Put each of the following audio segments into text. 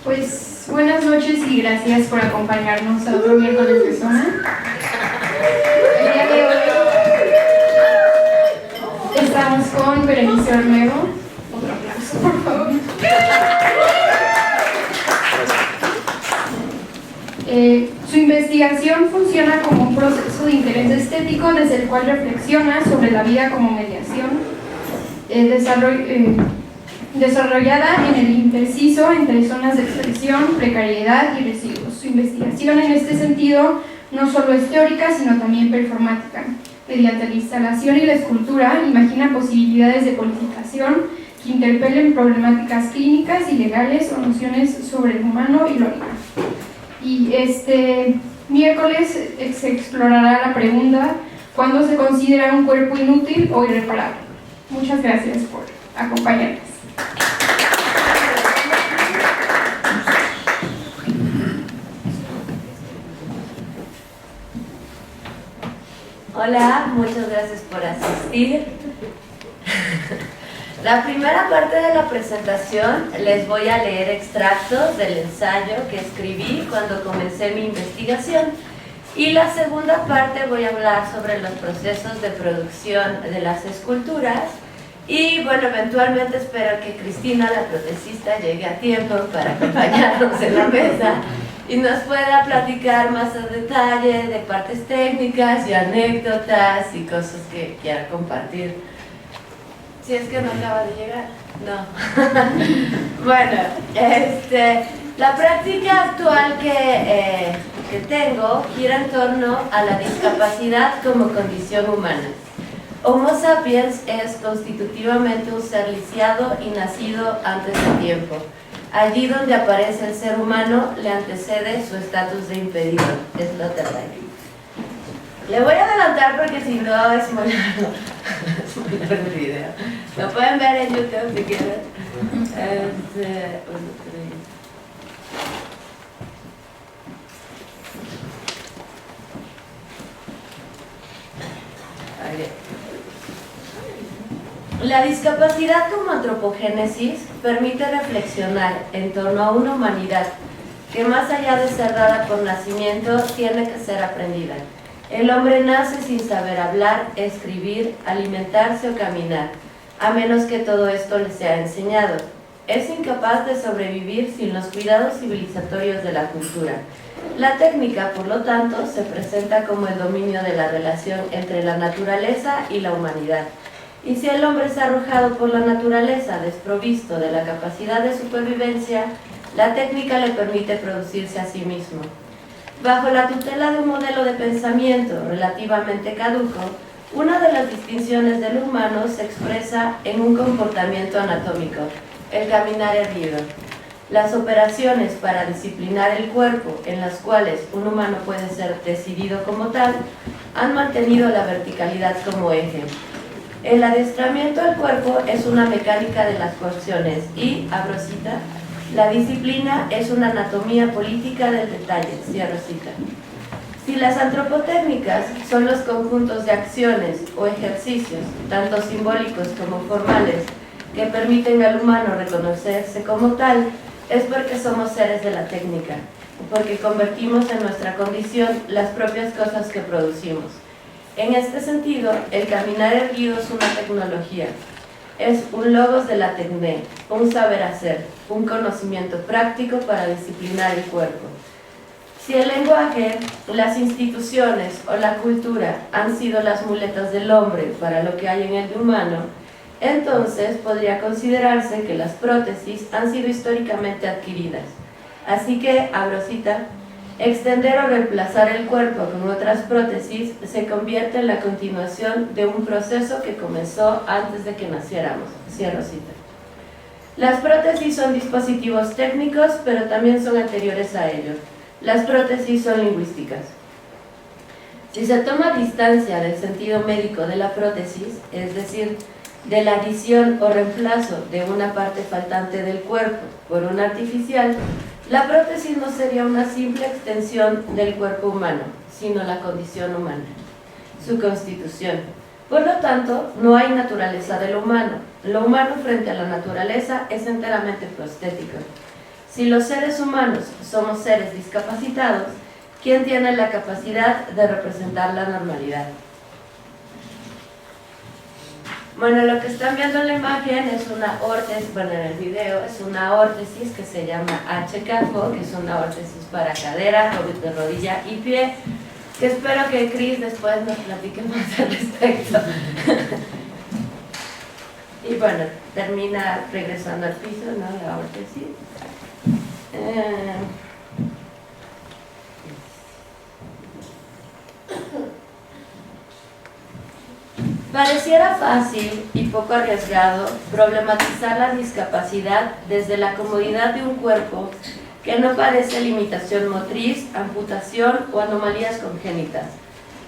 Pues buenas noches y gracias por acompañarnos a otro miércoles de zona. El día de hoy estamos con Berenice Ormego. Otro aplauso, por favor. Su investigación funciona como un proceso de interés estético desde el cual reflexiona sobre la vida como mediación, desarrollada en el intersticio entre zonas de expresión, precariedad y residuos. Su investigación en este sentido no solo es teórica, sino también performática. Mediante la instalación y la escultura, imagina posibilidades de politización que interpelen problemáticas clínicas y legales o nociones sobre el humano y lo animal. Y este miércoles se explorará la pregunta: ¿cuándo se considera un cuerpo inútil o irreparable? Muchas gracias por acompañarnos. Hola, muchas gracias por asistir. La primera parte de la presentación les voy a leer extractos del ensayo que escribí cuando comencé mi investigación, y la segunda parte voy a hablar sobre los procesos de producción de las esculturas. Y bueno, eventualmente espero que Cristina, la protesista, llegue a tiempo para acompañarnos en la mesa y nos pueda platicar más a detalle de partes técnicas y anécdotas y cosas que quiera compartir. Si es que no acaba de llegar, no. Bueno, la práctica actual que tengo gira en torno a la discapacidad como condición humana. Homo sapiens es constitutivamente un ser lisiado y nacido antes de tiempo. Allí donde aparece el ser humano le antecede su estatus de impedido, es Sloterdijk. Le voy a adelantar porque si no es muy largo, es muy largo el video. Lo pueden ver en YouTube si quieren. La discapacidad como antropogénesis permite reflexionar en torno a una humanidad que, más allá de ser dada por nacimiento, tiene que ser aprendida. El hombre nace sin saber hablar, escribir, alimentarse o caminar, a menos que todo esto le sea enseñado. Es incapaz de sobrevivir sin los cuidados civilizatorios de la cultura. La técnica, por lo tanto, se presenta como el dominio de la relación entre la naturaleza y la humanidad. Y si el hombre es arrojado por la naturaleza, desprovisto de la capacidad de supervivencia, la técnica le permite producirse a sí mismo. Bajo la tutela de un modelo de pensamiento relativamente caduco, una de las distinciones del humano se expresa en un comportamiento anatómico, el caminar erguido. Las operaciones para disciplinar el cuerpo, en las cuales un humano puede ser decidido como tal, han mantenido la verticalidad como eje. El adiestramiento del cuerpo es una mecánica de las funciones y, abro cita, la disciplina es una anatomía política del detalle, cierro cita. Si las antropotécnicas son los conjuntos de acciones o ejercicios, tanto simbólicos como formales, que permiten al humano reconocerse como tal, es porque somos seres de la técnica, porque convertimos en nuestra condición las propias cosas que producimos. En este sentido, el caminar erguido es una tecnología, es un logos de la tecné, un saber hacer, un conocimiento práctico para disciplinar el cuerpo. Si el lenguaje, las instituciones o la cultura han sido las muletas del hombre para lo que hay en el humano, entonces podría considerarse que las prótesis han sido históricamente adquiridas. Así que, abro cita, extender o reemplazar el cuerpo con otras prótesis se convierte en la continuación de un proceso que comenzó antes de que naciéramos. Cierro cita. Las prótesis son dispositivos técnicos, pero también son anteriores a ello. Las prótesis son lingüísticas. Si se toma distancia del sentido médico de la prótesis, es decir, de la adición o reemplazo de una parte faltante del cuerpo por una artificial, la prótesis no sería una simple extensión del cuerpo humano, sino la condición humana, su constitución. Por lo tanto, no hay naturaleza de lo humano. Lo humano frente a la naturaleza es enteramente prostético. Si los seres humanos somos seres discapacitados, ¿quién tiene la capacidad de representar la normalidad? Bueno, lo que están viendo en la imagen es una órtesis, bueno, en el video es una órtesis que se llama HCAFO, que es una órtesis para cadera, de rodilla y pie, que espero que Cris después nos platique más al respecto. Y bueno, termina regresando al piso, ¿no? La órtesis. Pareciera fácil y poco arriesgado problematizar la discapacidad desde la comodidad de un cuerpo que no padece limitación motriz, amputación o anomalías congénitas.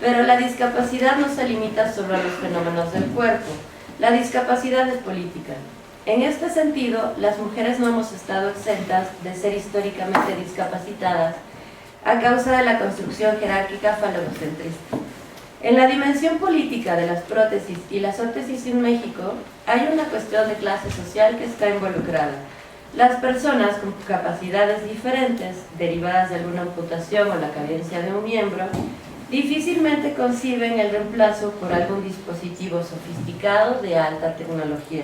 Pero la discapacidad no se limita solo a los fenómenos del cuerpo. La discapacidad es política. En este sentido, las mujeres no hemos estado exentas de ser históricamente discapacitadas a causa de la construcción jerárquica falocentrista. En la dimensión política de las prótesis y las órtesis en México, hay una cuestión de clase social que está involucrada. Las personas con capacidades diferentes, derivadas de alguna amputación o la carencia de un miembro, difícilmente conciben el reemplazo por algún dispositivo sofisticado de alta tecnología.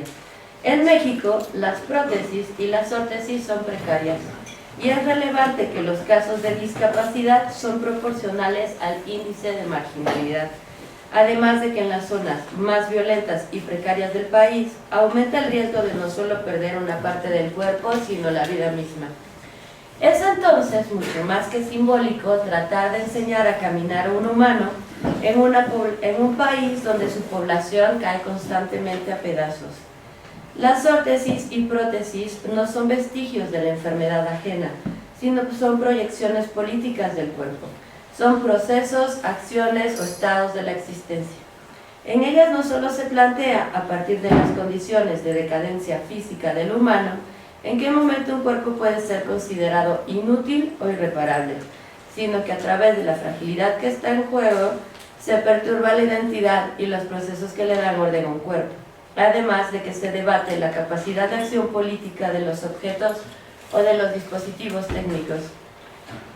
En México, las prótesis y las órtesis son precarias, y es relevante que los casos de discapacidad son proporcionales al índice de marginalidad, además de que en las zonas más violentas y precarias del país aumenta el riesgo de no solo perder una parte del cuerpo, sino la vida misma. Es entonces mucho más que simbólico tratar de enseñar a caminar a un humano en un país donde su población cae constantemente a pedazos. Las órtesis y prótesis no son vestigios de la enfermedad ajena, sino que son proyecciones políticas del cuerpo. Son procesos, acciones o estados de la existencia. En ellas no solo se plantea, a partir de las condiciones de decadencia física del humano, en qué momento un cuerpo puede ser considerado inútil o irreparable, sino que a través de la fragilidad que está en juego, se perturba la identidad y los procesos que le dan orden a un cuerpo. Además de que se debate la capacidad de acción política de los objetos o de los dispositivos técnicos.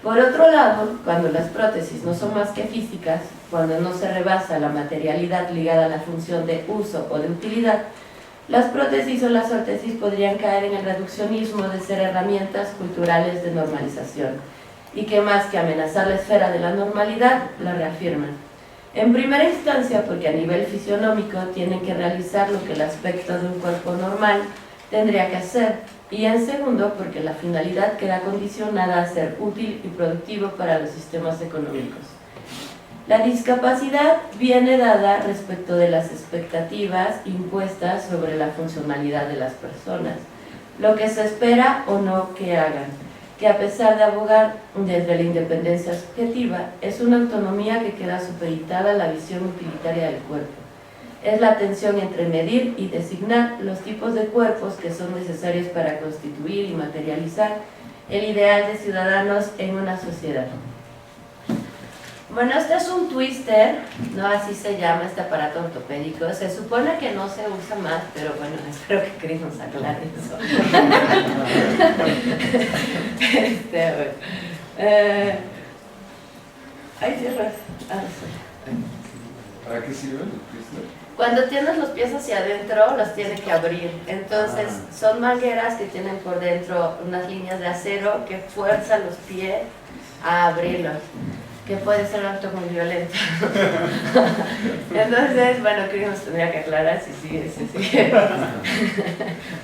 Por otro lado, cuando las prótesis no son más que físicas, cuando no se rebasa la materialidad ligada a la función de uso o de utilidad, las prótesis o las órtesis podrían caer en el reduccionismo de ser herramientas culturales de normalización, y que más que amenazar la esfera de la normalidad, la reafirman. En primera instancia, porque a nivel fisionómico tienen que realizar lo que el aspecto de un cuerpo normal tendría que hacer, y en segundo, porque la finalidad queda condicionada a ser útil y productivo para los sistemas económicos. La discapacidad viene dada respecto de las expectativas impuestas sobre la funcionalidad de las personas, lo que se espera o no que hagan, que a pesar de abogar desde la independencia subjetiva, es una autonomía que queda supeditada a la visión utilitaria del cuerpo. Es la tensión entre medir y designar los tipos de cuerpos que son necesarios para constituir y materializar el ideal de ciudadanos en una sociedad. Bueno, este es un twister, ¿no? Así se llama este aparato ortopédico. Se supone que no se usa más, pero bueno, espero que Cris nos aclare eso. Ahí cierras. ¿Para qué sirven los twister? Cuando tienes los pies hacia adentro, los tienes que abrir. Entonces, son mangueras que tienen por dentro unas líneas de acero que fuerzan los pies a abrirlos, que puede ser un acto muy violento. Entonces, bueno, Cris nos tendría que aclarar si sigue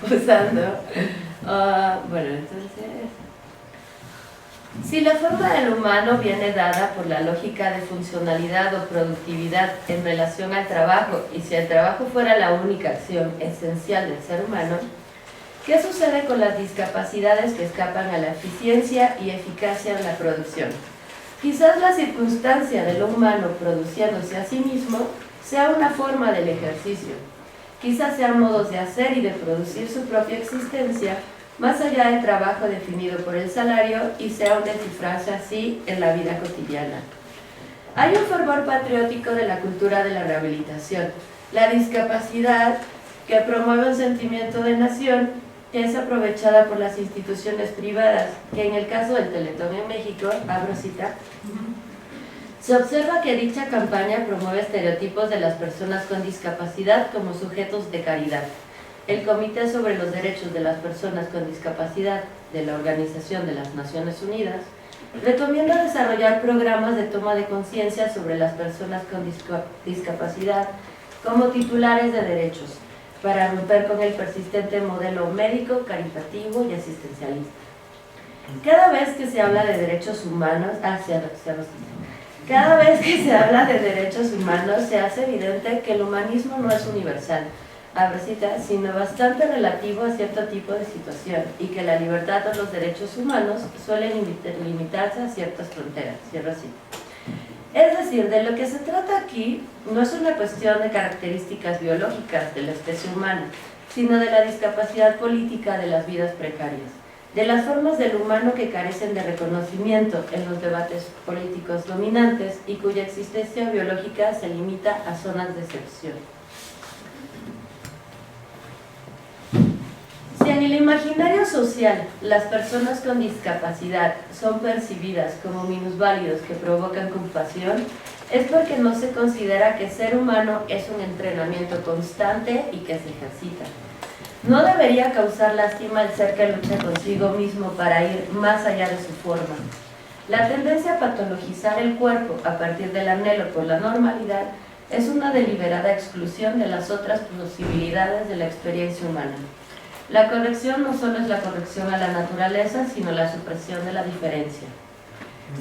usando. Bueno, entonces, si la forma del humano viene dada por la lógica de funcionalidad o productividad en relación al trabajo, y si el trabajo fuera la única acción esencial del ser humano, ¿qué sucede con las discapacidades que escapan a la eficiencia y eficacia de la producción? Quizás la circunstancia de lo humano produciéndose a sí mismo sea una forma del ejercicio. Quizás sean modos de hacer y de producir su propia existencia más allá del trabajo definido por el salario, y sea un descifrarse así en la vida cotidiana. Hay un fervor patriótico de la cultura de la rehabilitación, la discapacidad que promueve un sentimiento de nación que es aprovechada por las instituciones privadas, que en el caso del Teletón en México, abro cita, se observa que dicha campaña promueve estereotipos de las personas con discapacidad como sujetos de caridad. El Comité sobre los Derechos de las Personas con Discapacidad de la Organización de las Naciones Unidas recomienda desarrollar programas de toma de conciencia sobre las personas con discapacidad como titulares de derechos, para romper con el persistente modelo médico, caritativo y asistencialista. Cada vez que se habla de derechos humanos, cada vez que se habla de derechos humanos se hace evidente que el humanismo no es universal, abro cita, sino bastante relativo a cierto tipo de situación y que la libertad o los derechos humanos suelen limitarse a ciertas fronteras, cierro cita. Es decir, de lo que se trata aquí no es una cuestión de características biológicas de la especie humana, sino de la discapacidad política de las vidas precarias, de las formas del humano que carecen de reconocimiento en los debates políticos dominantes y cuya existencia biológica se limita a zonas de excepción. Si en el imaginario social las personas con discapacidad son percibidas como minusválidos que provocan compasión, es porque no se considera que ser humano es un entrenamiento constante y que se ejercita. No debería causar lástima el ser que lucha consigo mismo para ir más allá de su forma. La tendencia a patologizar el cuerpo a partir del anhelo por la normalidad es una deliberada exclusión de las otras posibilidades de la experiencia humana. La corrección no solo es la corrección a la naturaleza, sino la supresión de la diferencia.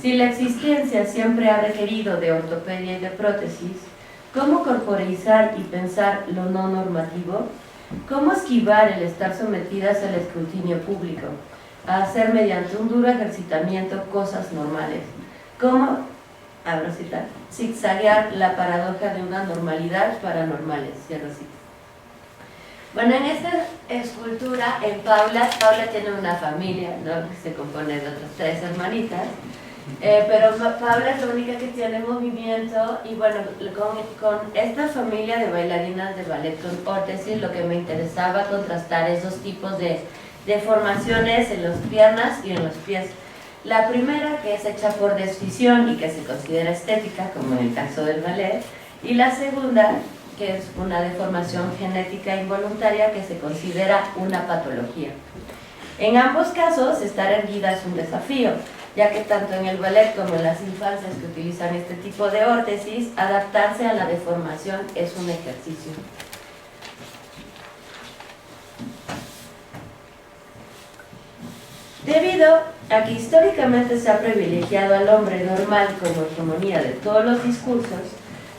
Si la existencia siempre ha requerido de ortopedia y de prótesis, ¿cómo corporeizar y pensar lo no normativo? ¿Cómo esquivar el estar sometidas al escrutinio público? A hacer mediante un duro ejercitamiento cosas normales. ¿Cómo, abro cita, zigzaguear la paradoja de una normalidad para normales? Cierro cita. Bueno, en esta escultura, Paula tiene una familia, ¿no?, que se compone de otras 3 hermanitas, pero Paula es la única que tiene movimiento y bueno, con esta familia de bailarinas de ballet con órtesis, lo que me interesaba contrastar esos tipos de deformaciones en las piernas y en los pies. La primera, que es hecha por desfisión y que se considera estética, como en el caso del ballet, y la segunda, que es una deformación genética involuntaria que se considera una patología. En ambos casos, estar erguida es un desafío, ya que tanto en el ballet como en las infancias que utilizan este tipo de órtesis, adaptarse a la deformación es un ejercicio. Debido a que históricamente se ha privilegiado al hombre normal como hegemonía de todos los discursos,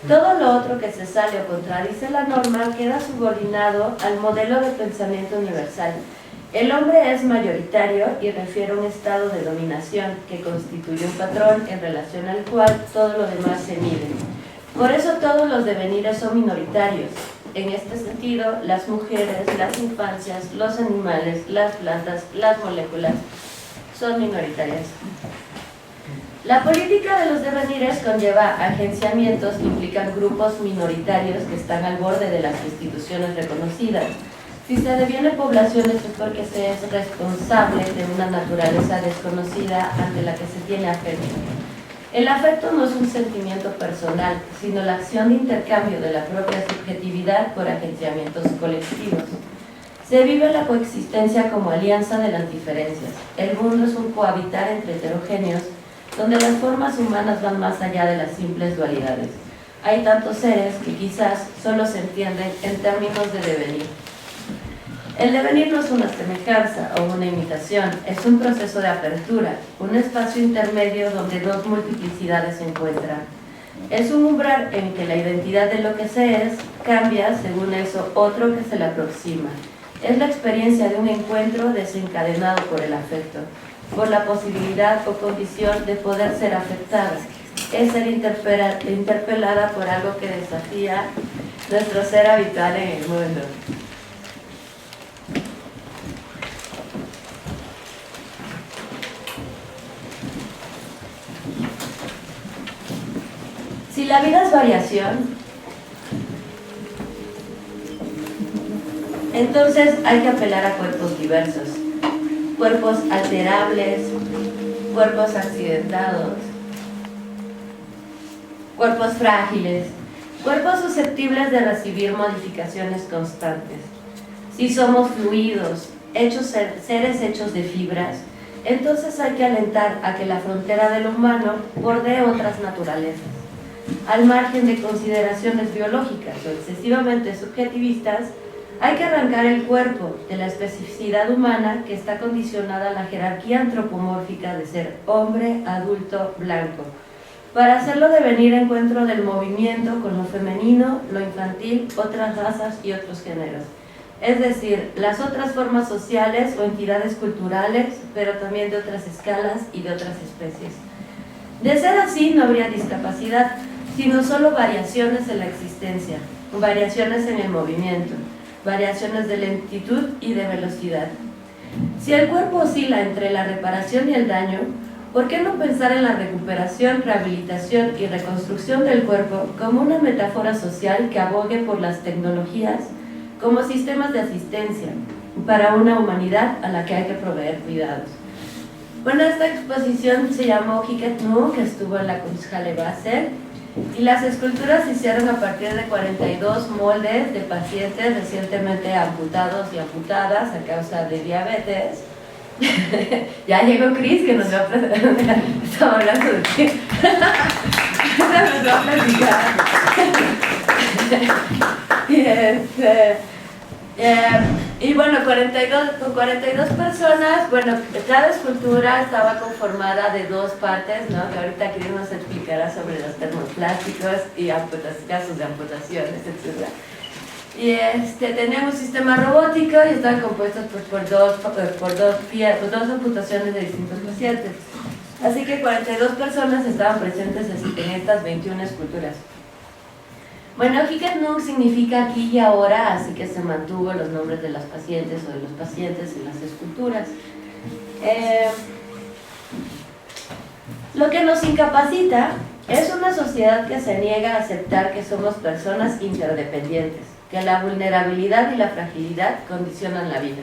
todo lo otro que se sale o contradice la norma queda subordinado al modelo de pensamiento universal. El hombre es mayoritario y refiere a un estado de dominación que constituye un patrón en relación al cual todo lo demás se mide. Por eso todos los devenires son minoritarios. En este sentido, las mujeres, las infancias, los animales, las plantas, las moléculas son minoritarias. La política de los devenires conlleva agenciamientos que implican grupos minoritarios que están al borde de las instituciones reconocidas. Si se deviene poblaciones es porque se es responsable de una naturaleza desconocida ante la que se tiene afecto. El afecto no es un sentimiento personal, sino la acción de intercambio de la propia subjetividad por agenciamientos colectivos. Se vive la coexistencia como alianza de las diferencias. El mundo es un cohabitar entre heterogéneos, donde las formas humanas van más allá de las simples dualidades. Hay tantos seres que quizás solo se entienden en términos de devenir. El devenir no es una semejanza o una imitación, es un proceso de apertura, un espacio intermedio donde dos multiplicidades se encuentran. Es un umbral en que la identidad de lo que se es cambia según eso otro que se le aproxima. Es la experiencia de un encuentro desencadenado por el afecto, por la posibilidad o condición de poder ser afectada. Es ser interpelada por algo que desafía nuestro ser habitual en el mundo. Si la vida es variación, Entonces hay que apelar a cuerpos diversos, cuerpos alterables, cuerpos accidentados, cuerpos frágiles, cuerpos susceptibles de recibir modificaciones constantes. Si somos fluidos, seres hechos de fibras, entonces hay que alentar a que la frontera de lo humano bordee otras naturalezas. Al margen de consideraciones biológicas o excesivamente subjetivistas, hay que arrancar el cuerpo de la especificidad humana que está condicionada a la jerarquía antropomórfica de ser hombre, adulto, blanco, para hacerlo devenir encuentro del movimiento con lo femenino, lo infantil, otras razas y otros géneros. Es decir, las otras formas sociales o entidades culturales, pero también de otras escalas y de otras especies. De ser así, no habría discapacidad, sino solo variaciones en la existencia, variaciones en el movimiento, variaciones de lentitud y de velocidad. Si el cuerpo oscila entre la reparación y el daño, ¿por qué no pensar en la recuperación, rehabilitación y reconstrucción del cuerpo como una metáfora social que abogue por las tecnologías como sistemas de asistencia para una humanidad a la que hay que proveer cuidados? Bueno, esta exposición se llamó Hiket Nu, que estuvo en la Kunsthalle Basel, y las esculturas se hicieron a partir de 42 moldes de pacientes recientemente amputados y amputadas a causa de diabetes. Ya llegó Cris, que nos va a presentar. Estaba hablando de ti. Nos va a platicar. Y bueno, con 42 personas, bueno, cada escultura estaba conformada de dos partes, ¿no? Que ahorita Cris nos explicará sobre los termoplásticos y casos de amputaciones, etc. Y tenía un sistema robótico y estaban compuestos por dos amputaciones de distintos pacientes. Así que 42 personas estaban presentes en estas 21 esculturas. Bueno, Hiket Nu significa aquí y ahora, así que se mantuvo los nombres de las pacientes o de los pacientes en las esculturas. Lo que nos incapacita es una sociedad que se niega a aceptar que somos personas interdependientes, que la vulnerabilidad y la fragilidad condicionan la vida.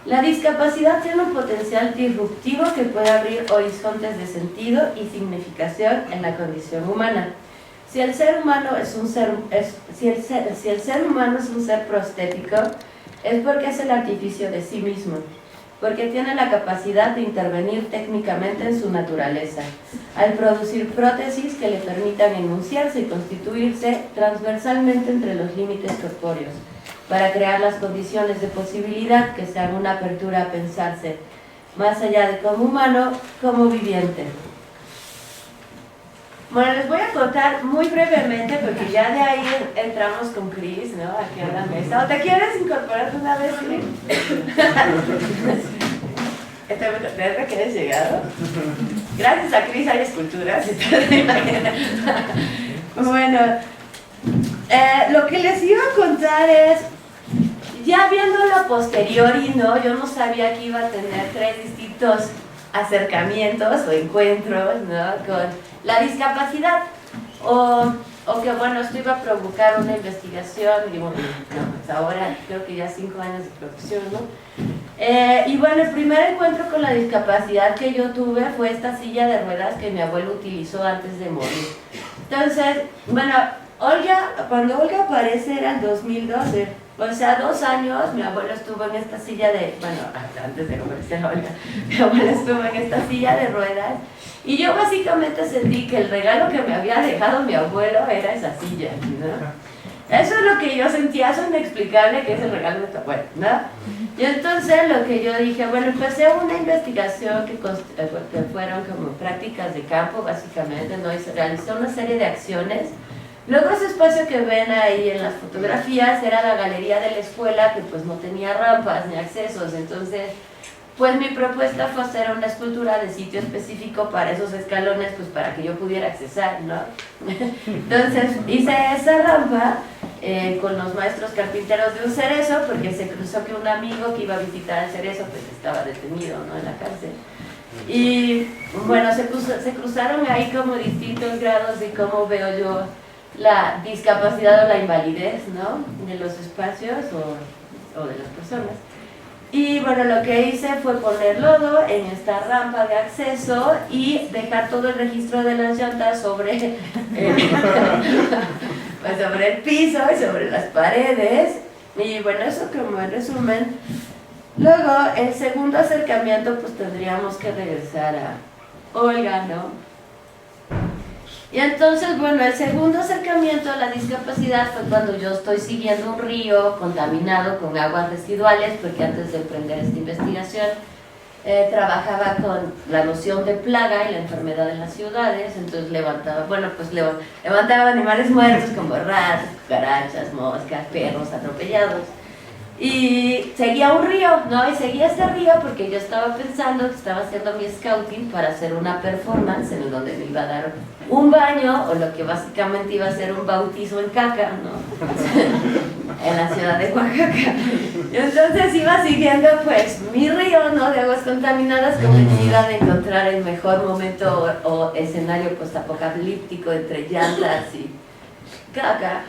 La discapacidad tiene un potencial disruptivo que puede abrir horizontes de sentido y significación en la condición humana. Si el ser humano es un ser prostético, es porque es el artificio de sí mismo, porque tiene la capacidad de intervenir técnicamente en su naturaleza, al producir prótesis que le permitan enunciarse y constituirse transversalmente entre los límites corpóreos, para crear las condiciones de posibilidad que sean una apertura a pensarse, más allá de como humano, como viviente. Bueno, les voy a contar muy brevemente, porque ya de ahí entramos con Cris, ¿no? Aquí a la mesa. ¿O te quieres incorporar una vez, Cris? ¿Desde que has llegado? Gracias a Cris hay esculturas. Bueno, lo que les iba a contar es, ya viéndolo a posteriori, ¿no? Yo no sabía que iba a tener 3 distintos acercamientos o encuentros, ¿no? Con la discapacidad, o que bueno, esto iba a provocar una investigación, y bueno, pues ahora creo que ya 5 años de profesión, ¿no? Y bueno, el primer encuentro con la discapacidad que yo tuve fue esta silla de ruedas que mi abuelo utilizó antes de morir. Entonces, bueno, cuando Olga aparece era el 2012, o sea, 2 años mi abuelo estuvo en esta silla de, bueno, antes de conocer a Olga, mi abuelo estuvo en esta silla de ruedas, y yo básicamente sentí que el regalo que me había dejado mi abuelo era esa silla, ¿no? Eso es lo que yo sentía, eso es inexplicable, que es el regalo de tu abuelo, ¿no? Y entonces lo que yo dije, bueno, empecé una investigación que fueron como prácticas de campo, básicamente, ¿no? Y se realizó una serie de acciones. Luego ese espacio que ven ahí en las fotografías era la galería de la escuela, que pues no tenía rampas ni accesos, entonces pues mi propuesta fue hacer una escultura de sitio específico para esos escalones, pues para que yo pudiera accesar, ¿no? Entonces hice esa rampa con los maestros carpinteros de un cerezo, porque se cruzó que un amigo que iba a visitar el cerezo pues estaba detenido, ¿no? En la cárcel. Y bueno, se cruzaron ahí como distintos grados de cómo veo yo la discapacidad o la invalidez, ¿no? De los espacios, o o de las personas. Y bueno, lo que hice fue poner lodo en esta rampa de acceso y dejar todo el registro de las llantas sobre, pues sobre el piso y sobre las paredes. Y bueno, eso como en resumen. Luego, el segundo acercamiento, pues tendríamos que regresar a Olga, ¿no? Y entonces, bueno, el segundo acercamiento a la discapacidad fue cuando yo estoy siguiendo un río contaminado con aguas residuales, porque antes de emprender esta investigación trabajaba con la noción de plaga y la enfermedad en las ciudades, entonces levantaba animales muertos como ratas, cucarachas, moscas, perros atropellados. Y seguía un río, ¿no? Y seguía este río porque yo estaba pensando que estaba haciendo mi scouting para hacer una performance en donde me iba a dar un baño, o lo que básicamente iba a ser un bautizo en caca, ¿no? En la ciudad de Oaxaca. Y entonces iba siguiendo pues mi río, ¿no? De aguas contaminadas, con la necesidad de encontrar el mejor momento o escenario postapocalíptico entre llantas y caca.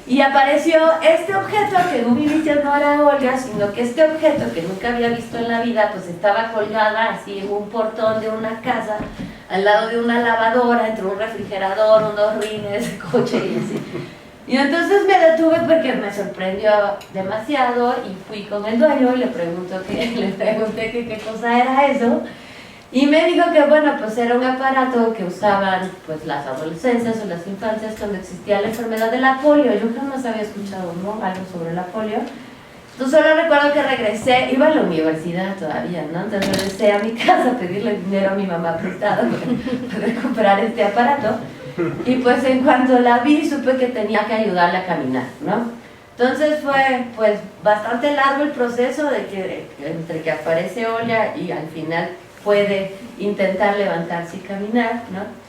Y apareció este objeto que en un inicio no era Olga, sino que este objeto que nunca había visto en la vida, pues estaba colgada así en un portón de una casa, al lado de una lavadora, entre un refrigerador, unos rines, coche y así. Y entonces me detuve porque me sorprendió demasiado y fui con el dueño y le pregunté qué cosa era eso. Y me dijo que bueno, pues era un aparato que usaban pues las adolescencias o las infancias cuando existía la enfermedad de la polio. Yo jamás había escuchado, ¿no?, algo sobre la polio. Entonces solo recuerdo que regresé, iba a la universidad todavía, ¿no? Entonces regresé a mi casa a pedirle dinero a mi mamá prestado para comprar este aparato. Y pues en cuanto la vi supe que tenía que ayudarle a caminar, ¿no? Entonces fue pues bastante largo el proceso de que entre que aparece Olga y al final puede intentar levantarse y caminar, ¿no?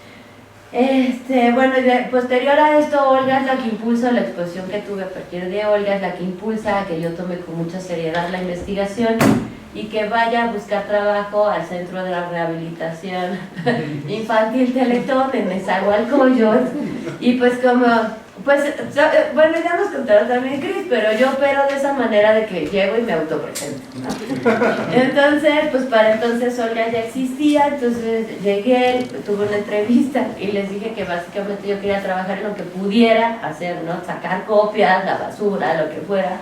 Bueno, posterior a esto, Olga es la que impulsa la exposición que tuve a partir de Olga, es la que impulsa a que yo tome con mucha seriedad la investigación y que vaya a buscar trabajo al Centro de la Rehabilitación Infantil Teletón en Nezahualcóyotl. Y pues como, bueno, ya nos contaron también Cris, pero yo opero de esa manera de que llego y me autopresento, ¿no? Entonces, pues para entonces Olga ya existía, entonces llegué, tuve una entrevista y les dije que básicamente yo quería trabajar en lo que pudiera hacer, ¿no? Sacar copias, la basura, lo que fuera.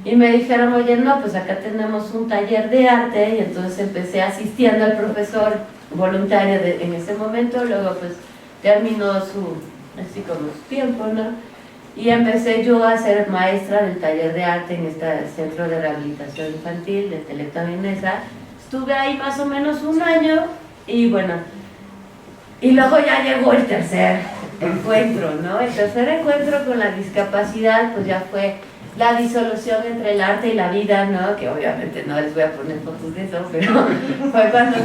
Y me dijeron, oye, no, pues acá tenemos un taller de arte, y entonces empecé asistiendo al profesor voluntario en ese momento, luego pues terminó así como su tiempo, ¿no? Y empecé yo a ser maestra del taller de arte en este centro de rehabilitación infantil de Teletón y Neza. Estuve ahí más o menos un año, y bueno, y luego ya llegó el tercer encuentro, ¿no? El tercer encuentro con la discapacidad, pues ya fue la disolución entre el arte y la vida, ¿no? Que obviamente no les voy a poner fotos de eso, pero fue cuando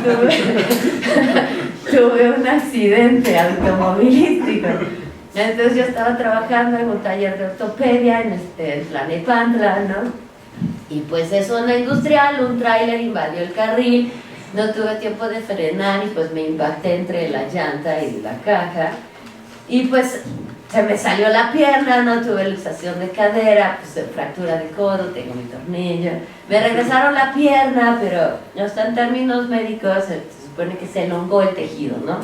tuve un accidente automovilístico. Entonces yo estaba trabajando en un taller de ortopedia en Tlanepantla, ¿no? Y pues es zona industrial, un tráiler invadió el carril, no tuve tiempo de frenar y pues me impacté entre la llanta y la caja. Y pues se me salió la pierna, no tuve luxación de cadera, pues fractura de codo, tengo mi tornillo. Me regresaron la pierna, pero hasta en términos médicos se supone que se elongó el tejido, ¿no?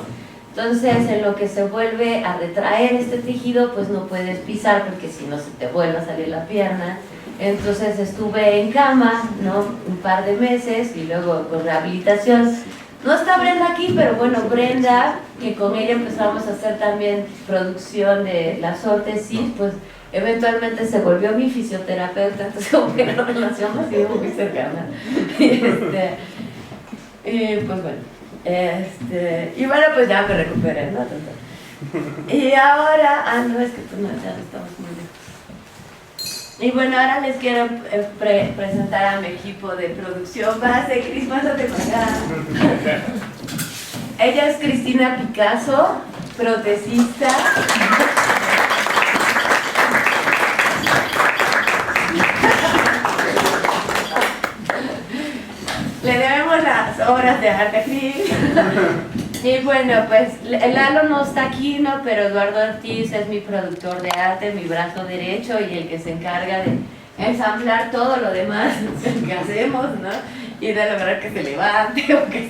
Entonces, en lo que se vuelve a retraer este tejido, pues no puedes pisar porque si no se te vuelve a salir la pierna. Entonces estuve en cama, ¿no?, un par de meses y luego con rehabilitación. No está Brenda aquí, pero bueno, Brenda, que con ella empezamos a hacer también producción de las órtesis, pues eventualmente se volvió mi fisioterapeuta, entonces como que una relación así muy cercana. Y pues bueno, y bueno, pues ya me recuperé, ¿no? Y ahora, no, es que pues no, ya estamos muy lejos. Y bueno, ahora les quiero presentar a mi equipo de producción base. Cris, pásate para acá. Ella es Cristina Picasso, protesista. Le debemos las obras de arte a Cris. Y bueno, pues Lalo no está aquí, ¿no? Pero Eduardo Ortiz es mi productor de arte, mi brazo derecho y el que se encarga de ensamblar todo lo demás que hacemos, ¿no? Y de lograr que se levante o que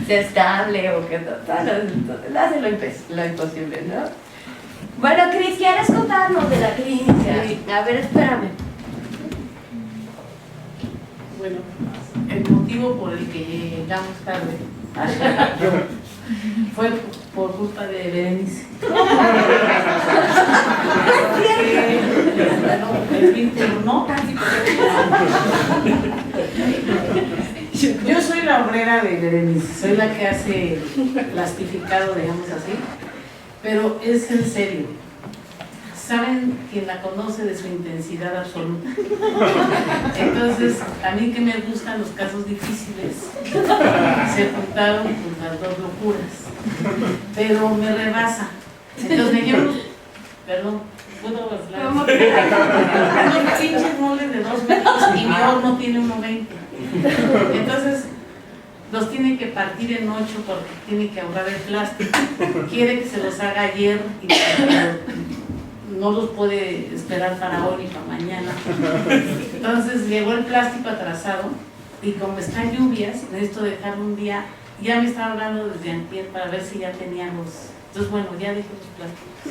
se estable o que hace lo imposible, ¿no? Bueno, Cris, ¿quieres contarnos de la clínica? Sí. A ver, espérame. Bueno, el motivo por el que llegamos tarde fue por culpa de Berenice. No, casi. Yo soy la obrera de Berenice, soy la que hace plastificado, digamos así, pero es en serio. Saben quien la conoce de su intensidad absoluta. Entonces, a mí que me gustan los casos difíciles, se juntaron con las dos locuras, pero me rebasa. Entonces me llevo, perdón, ¿puedo hablar? Unos pinches moles de 2 metros y mi horno tiene 1.20. Entonces, los tiene que partir en 8 porque tiene que ahorrar el plástico. Quiere que se los haga ayer y no los puede esperar para hoy ni para mañana. Entonces llegó el plástico atrasado y como están lluvias, necesito dejarlo un día. Ya me estaba hablando desde antier para ver si ya tenía los... Entonces bueno, ya dejé los plásticos.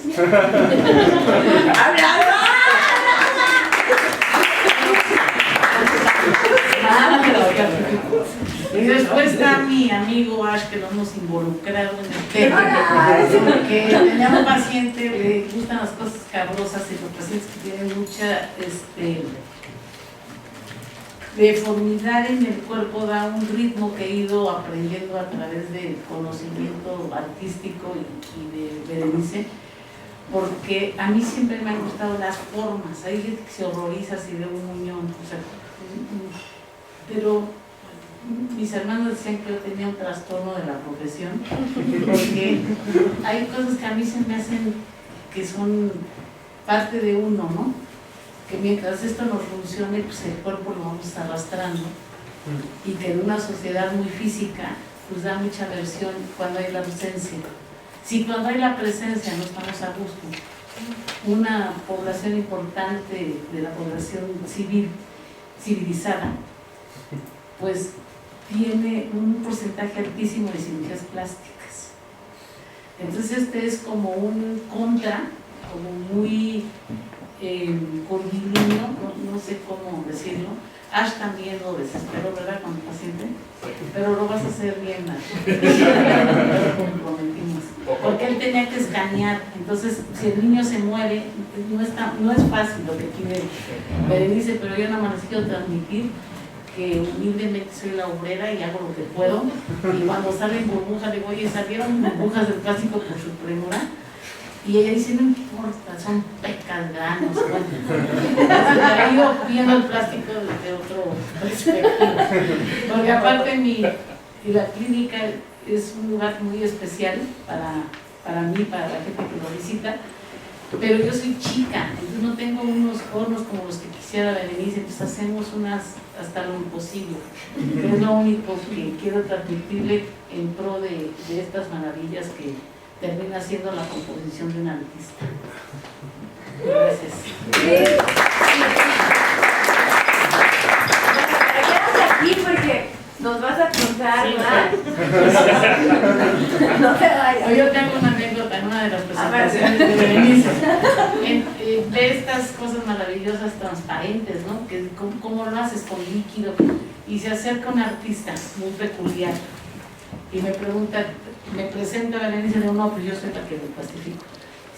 Y después está mi amigo Ash, que lo hemos involucrado en el tema, porque tenía un paciente, le gustan las cosas cabrosas y los pacientes que tienen mucha deformidad en el cuerpo da un ritmo que he ido aprendiendo a través del conocimiento artístico y de Berenice, porque a mí siempre me han gustado las formas. Hay gente que se horroriza si ve un muñón, o sea, pero mis hermanos decían que yo tenía un trastorno de la profesión, porque hay cosas que a mí se me hacen que son parte de uno, ¿no? Que mientras esto no funcione, pues el cuerpo lo vamos arrastrando, y que en una sociedad muy física, pues da mucha aversión cuando hay la ausencia. Si cuando hay la presencia no estamos a gusto, una población importante de la población civilizada, pues tiene un porcentaje altísimo de cirugías plásticas. Entonces este es como un contra, como muy curvilíneo, no sé cómo decirlo. Ash también lo desesperó, ¿verdad? Con el paciente, pero lo vas a hacer bien, lo comprometimos. Porque él tenía que escanear, entonces si el niño se muere, no es fácil lo que quiere Berenice, pero yo nada más les quiero transmitir que humildemente soy la obrera y hago lo que puedo, y cuando salen burbujas le digo, oye, salieron burbujas del plástico por su premura, y ella dice, no importa, son pecas, granos, bueno. Entonces me he ido viendo el plástico desde otro perspectiva, porque aparte la clínica es un lugar muy especial para mí, para la gente que lo visita, pero yo soy chica, entonces no tengo unos hornos como los que quisiera Berenice, entonces hacemos unas hasta lo imposible. Es lo único que quiero transmitirle en pro de estas maravillas que termina siendo la composición de un artista. Gracias. Quédate aquí porque nos vas a contar más. No te vayas. Yo tengo una anécdota en una de las presentaciones de Berenice, de estas cosas maravillosas transparentes, ¿no? Que cómo lo haces con líquido, y se acerca un artista muy peculiar y me pregunta, me presenta a Berenice, y digo, no, pues yo soy la que lo plastifico.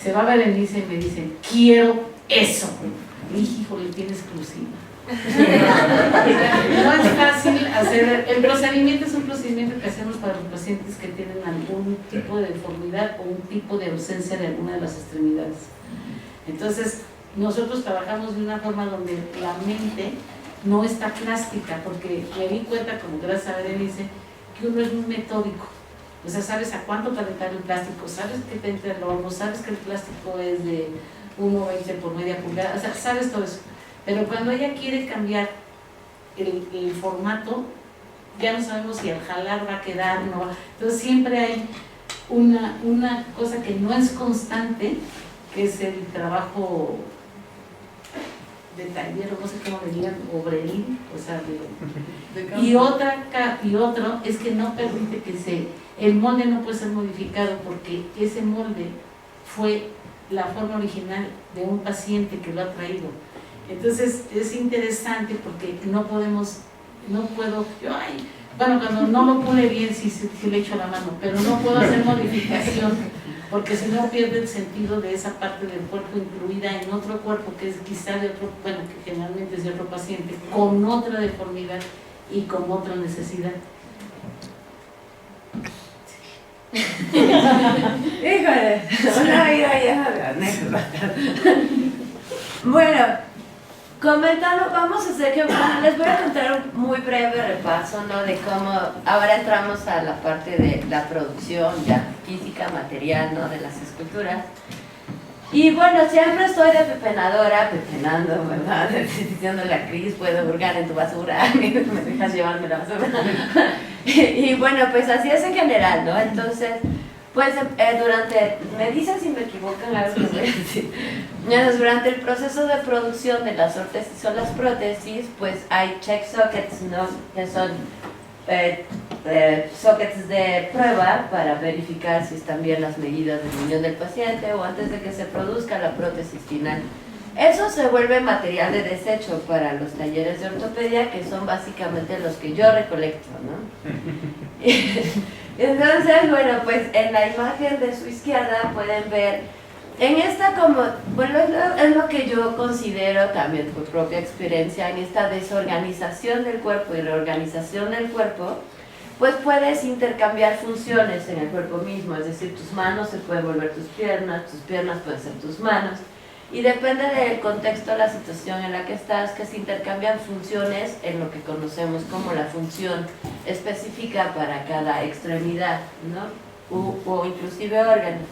Se va Berenice y me dice, quiero eso. Y dije, híjole, tiene exclusiva. No es fácil hacer, el procedimiento es un procedimiento que hacemos para los pacientes que tienen algún tipo de deformidad o un tipo de ausencia de alguna de las extremidades. Entonces, nosotros trabajamos de una forma donde la mente no está plástica, porque me di cuenta, como gracias a Berenice, que uno es muy metódico. O sea, sabes a cuánto calentar el plástico, sabes que te entra el horno, sabes que el plástico es de 1,20 por media pulgada, o sea, sabes todo eso. Pero cuando ella quiere cambiar el formato, ya no sabemos si al jalar va a quedar o no va. Entonces siempre hay una cosa que no es constante, que es el trabajo de taller, o no sé cómo le digan, obrelín, o sea, y otro es que no permite que el molde no puede ser modificado porque ese molde fue la forma original de un paciente que lo ha traído. Entonces es interesante porque no puedo, bueno, cuando no lo pone bien sí le echo la mano, pero no puedo hacer modificación porque si no pierde el sentido de esa parte del cuerpo incluida en otro cuerpo que es quizá de otro, bueno, que generalmente es de otro paciente, con otra deformidad y con otra necesidad. Híjole, una vida llena de anécdotas. Bueno, comentando, vamos a hacer que, bueno, les voy a contar un muy breve repaso, ¿no? De cómo ahora entramos a la parte de la producción ya física, material, ¿no? De las esculturas. Y bueno, siempre estoy de pepenando, ¿verdad? Diciéndole a Cris, puedo hurgar en tu basura, me dejas llevarme la basura. Y bueno, pues así es en general, ¿no? Entonces, pues me dicen si me equivoco en algo que voy a decir. Entonces, durante el proceso de producción de las órtesis o las prótesis, pues hay check sockets, ¿no? Que son sockets de prueba para verificar si están bien las medidas del riñón del paciente o antes de que se produzca la prótesis final. Eso se vuelve material de desecho para los talleres de ortopedia, que son básicamente los que yo recolecto, ¿no? Entonces, bueno, pues en la imagen de su izquierda pueden ver, en esta como, bueno, es lo que yo considero también por propia experiencia, en esta desorganización del cuerpo y reorganización del cuerpo, pues puedes intercambiar funciones en el cuerpo mismo, es decir, tus manos se pueden volver tus piernas pueden ser tus manos, y depende del contexto, la situación en la que estás, que se intercambian funciones en lo que conocemos como la función específica para cada extremidad, ¿no? O inclusive órganos.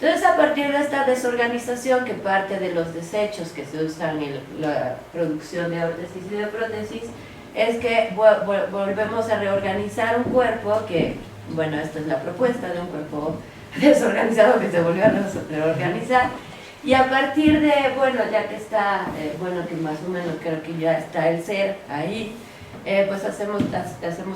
Entonces, a partir de esta desorganización que parte de los desechos que se usan en la producción de órtesis y de prótesis, es que volvemos a reorganizar un cuerpo que, bueno, esta es la propuesta de un cuerpo desorganizado que se volvió a reorganizar. Y a partir de, bueno, ya que está, bueno, que más o menos creo que ya está el ser ahí, pues hacemos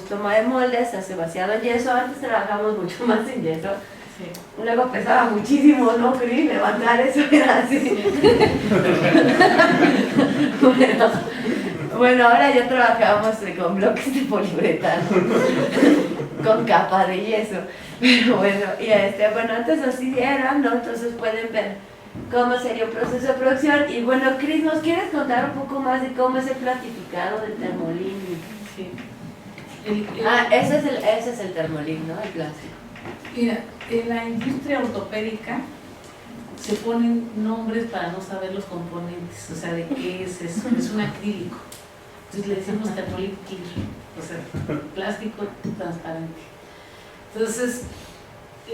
toma de moldes, se hace vaciado en yeso. Antes trabajamos mucho más en yeso. Sí. Luego pesaba muchísimo, ¿no, Cris? Levantar eso era así. Bueno, ahora ya trabajamos con bloques de poliuretano, con capa de yeso. Pero bueno, y bueno, antes así era, ¿no? Entonces pueden ver cómo sería un proceso de producción. Y bueno, Cris, ¿nos quieres contar un poco más de cómo es el plastificado del termolín? Sí. Ese es el termolín, ¿no? El plástico. Mira, en la industria ortopédica se ponen nombres para no saber los componentes, o sea, de qué es eso. Es un acrílico. Entonces le decimos termolín clear, o sea, plástico transparente. Entonces,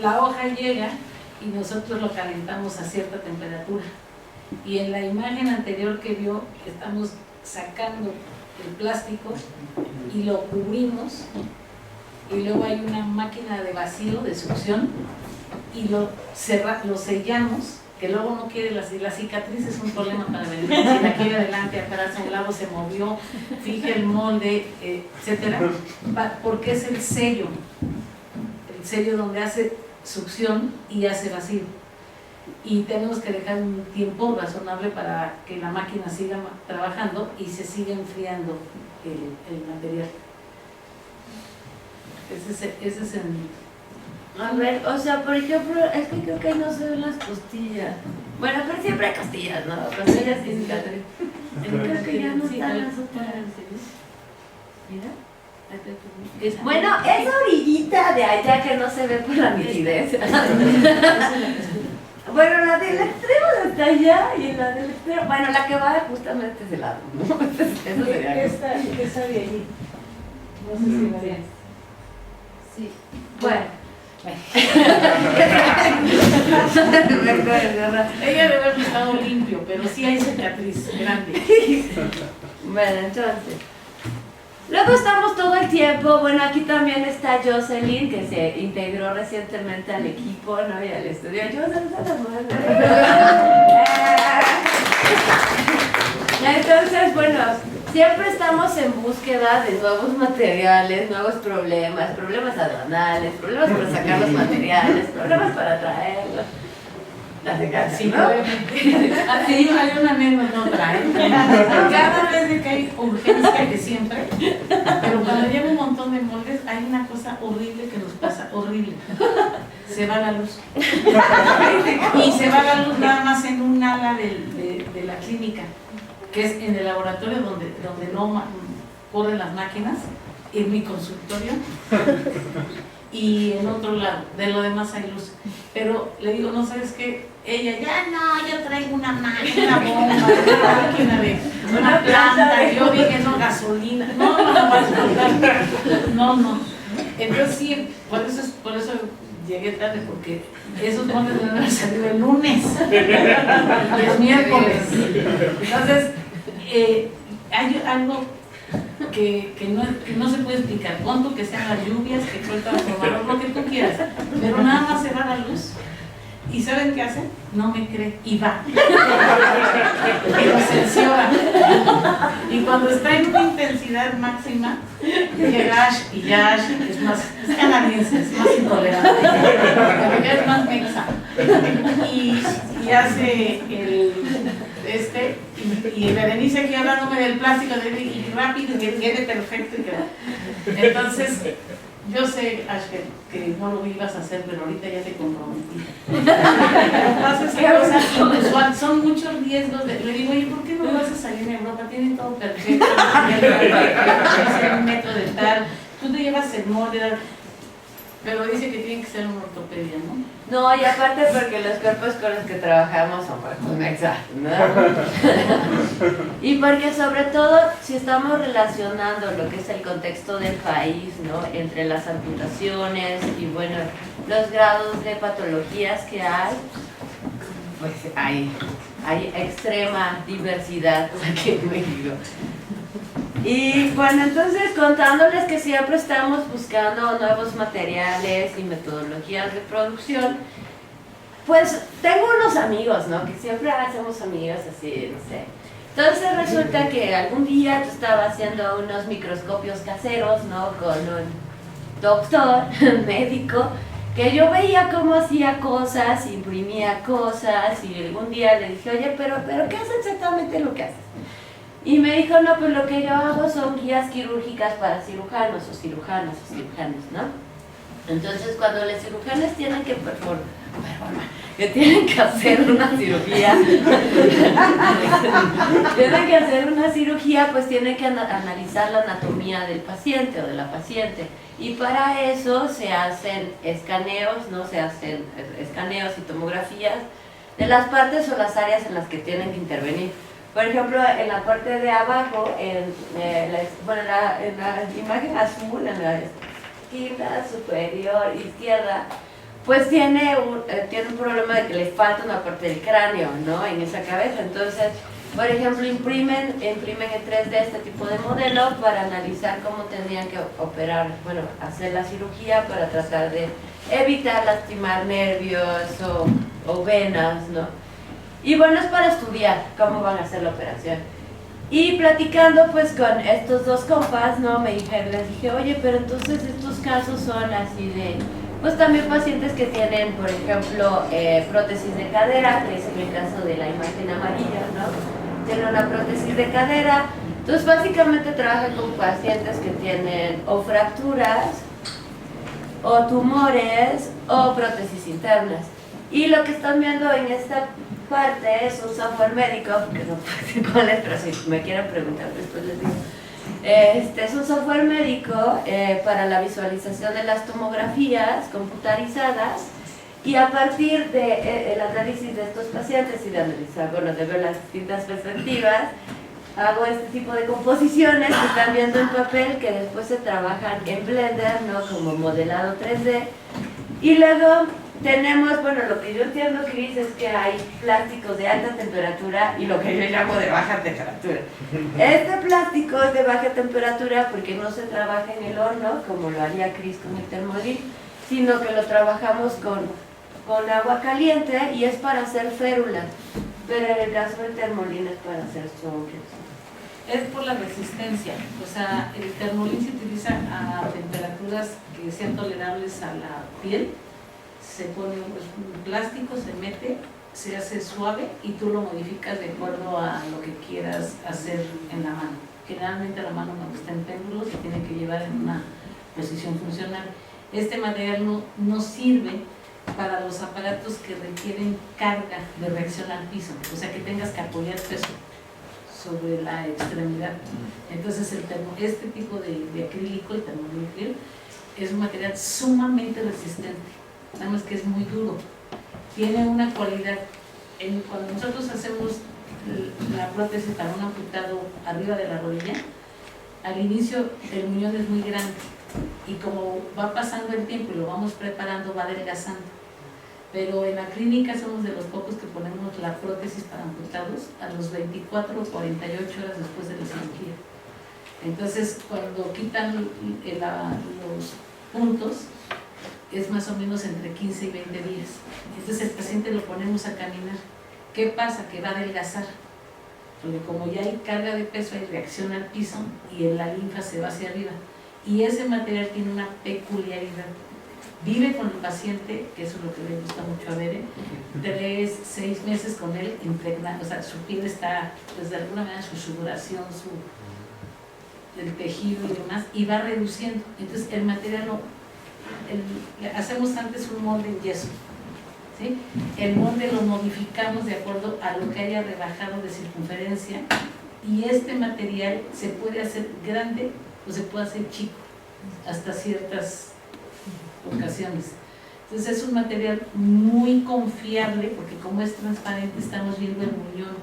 la hoja llega y nosotros lo calentamos a cierta temperatura. Y en la imagen anterior que vio, estamos sacando el plástico y lo cubrimos, y luego hay una máquina de vacío, de succión, y lo sellamos, que luego no quiere, la cicatriz es un problema para venir, si la quiere adelante, atrás, a un lado se movió, fija el molde, etcétera, porque es el sello donde hace succión y hace vacío. Y tenemos que dejar un tiempo razonable para que la máquina siga trabajando y se siga enfriando el material. Ese es el... A ver, o sea, por ejemplo, es que creo que ahí no se ven las costillas. Bueno, pero siempre hay costillas, ¿no? Costillas y cicatriz. Creo que ya no están las otras. Mira. Bueno, esa orillita de allá que no se ve por la nitidez. Bueno, la del extremo está allá y la del extremo, bueno, la que va justamente ese lado, ¿no? Eso sería. Esa de allí. No sé si va bien. Sí. Bueno. Ella debe haber estado limpio, pero sí hay cicatriz grande. Bueno, entonces. Luego estamos todo el tiempo, bueno, aquí también está Jocelyn, que se integró recientemente al equipo, ¿no? Y al estudio. Jocelyn, Entonces, bueno, siempre estamos en búsqueda de nuevos materiales, nuevos problemas, problemas aduanales, problemas para sacar los materiales, problemas para traerlos. Sí, ¿no? Así hay una anécdota, cada vez que hay urgencia, que siempre, pero cuando lleva un montón de moldes, hay una cosa horrible que nos pasa, horrible. Se va la luz. Y se va la luz nada más en un ala de la clínica, que es en el laboratorio donde no corren las máquinas, en mi consultorio, y en otro lado, de lo demás hay luz. Pero le digo, no sabes qué, ella, ya no, yo traigo una máquina, una bomba, una máquina de una planta, yo dije, no, gasolina, no. Entonces sí, por eso llegué tarde, porque esos moldes deben haber salido el lunes, y es miércoles. Entonces, hay algo que no se puede explicar. Cuánto que sean las lluvias, que fue el transformador, lo que tú quieras, pero nada más se va la luz. ¿Y saben qué hace? No me cree y va. Y lo censura. Y cuando está en una intensidad máxima, llega Ash, y ya Ash es canadiense, es más intolerante, pero ya es más mexa. Y hace y Berenice aquí hablándome del plástico, y rápido, que quede perfecto. Entonces, yo sé, Ash, que no lo ibas a hacer, pero ahorita ya te comprometí. Pero pasa esa cosa inusual, son muchos riesgos. Le digo, oye, ¿por qué no vas a salir en Europa? Tienen todo perfecto, un metro de tal, tú te llevas el molde, pero dice que tiene que ser una ortopedia, ¿no? No, y aparte porque los cuerpos con los que trabajamos son cuerpos mexas, ¿no? Y porque sobre todo, si estamos relacionando lo que es el contexto del país, ¿no? Entre las amputaciones y, bueno, los grados de patologías que hay, pues hay extrema diversidad aquí en México. Y bueno, entonces contándoles que siempre estamos buscando nuevos materiales y metodologías de producción, pues tengo unos amigos, ¿no? Que siempre hacemos amigos así, no sé. Entonces resulta que algún día yo estaba haciendo unos microscopios caseros, ¿no? Con un doctor, médico, que yo veía cómo hacía cosas, imprimía cosas, y algún día le dije, oye, pero ¿qué es exactamente lo que haces? Y me dijo, no, pues lo que yo hago son guías quirúrgicas para cirujanos, ¿no? Entonces, cuando los cirujanos tienen que tienen que hacer una cirugía, pues tienen que analizar la anatomía del paciente o de la paciente. Y para eso se hacen escaneos, ¿no? Se hacen escaneos y tomografías de las partes o las áreas en las que tienen que intervenir. Por ejemplo, en la parte de abajo, en la imagen azul, en la esquina superior izquierda, pues tiene un problema de que le falta una parte del cráneo, ¿no? En esa cabeza. Entonces, por ejemplo, imprimen en 3D este tipo de modelo para analizar cómo tendrían que operar, bueno, hacer la cirugía para tratar de evitar lastimar nervios o venas, ¿no? Y bueno, es para estudiar cómo van a hacer la operación. Y platicando pues con estos dos compas, ¿no? Les dije, oye, pero entonces estos casos son así de, pues también pacientes que tienen, por ejemplo, prótesis de cadera, que es en el caso de la imagen amarilla, ¿no? Tienen una prótesis de cadera. Entonces básicamente trabajan con pacientes que tienen o fracturas, o tumores, o prótesis internas. Y lo que están viendo en esta parte es un software médico, porque no puedo decir cuál es, pero si me quieren preguntar después les digo. Es un software médico para la visualización de las tomografías computarizadas, y a partir del análisis de estos pacientes y de analizar, bueno, de ver las distintas perspectivas, hago este tipo de composiciones que están viendo en papel, que después se trabajan en Blender, ¿no? Como modelado 3D, y luego tenemos, bueno, lo que yo entiendo, Cris, es que hay plásticos de alta temperatura y lo que yo llamo de baja temperatura. Este plástico es de baja temperatura porque no se trabaja en el horno, como lo haría Cris con el Thermodrill, sino que lo trabajamos con agua caliente, y es para hacer férulas. Pero en el caso del Thermolin es para hacer sombras. Es por la resistencia, o sea, el Thermolin se utiliza a temperaturas que sean tolerables a la piel, se pone un plástico, se mete, se hace suave y tú lo modificas de acuerdo a lo que quieras hacer en la mano. Generalmente la mano cuando está en péndulo se tiene que llevar en una posición funcional. Este material no sirve para los aparatos que requieren carga de reacción al piso, o sea que tengas que apoyar peso sobre la extremidad. Entonces este tipo de acrílico, el Thermolin, es un material sumamente resistente, nada más que es muy duro. Tiene una cualidad, cuando nosotros hacemos la prótesis para un amputado arriba de la rodilla, al inicio el muñón es muy grande y como va pasando el tiempo y lo vamos preparando, va adelgazando. Pero en la clínica somos de los pocos que ponemos la prótesis para amputados a los 24 o 48 horas después de la cirugía. Entonces, cuando quitan los puntos, es más o menos entre 15 y 20 días. Entonces, el paciente lo ponemos a caminar. ¿Qué pasa? Que va a adelgazar. Porque como ya hay carga de peso, hay reacción al piso y la linfa se va hacia arriba. Y ese material tiene una peculiaridad. Vive con el paciente, que eso es lo que le gusta mucho a Bere, 3, 6 meses con él impregnado, o sea, su piel está, pues de alguna manera, su sudoración, el tejido y demás, y va reduciendo. Entonces, el material hacemos antes un molde en yeso, ¿sí? El molde lo modificamos de acuerdo a lo que haya rebajado de circunferencia, y este material se puede hacer grande o se puede hacer chico, hasta ciertas ocasiones. Entonces es un material muy confiable porque como es transparente estamos viendo el muñón,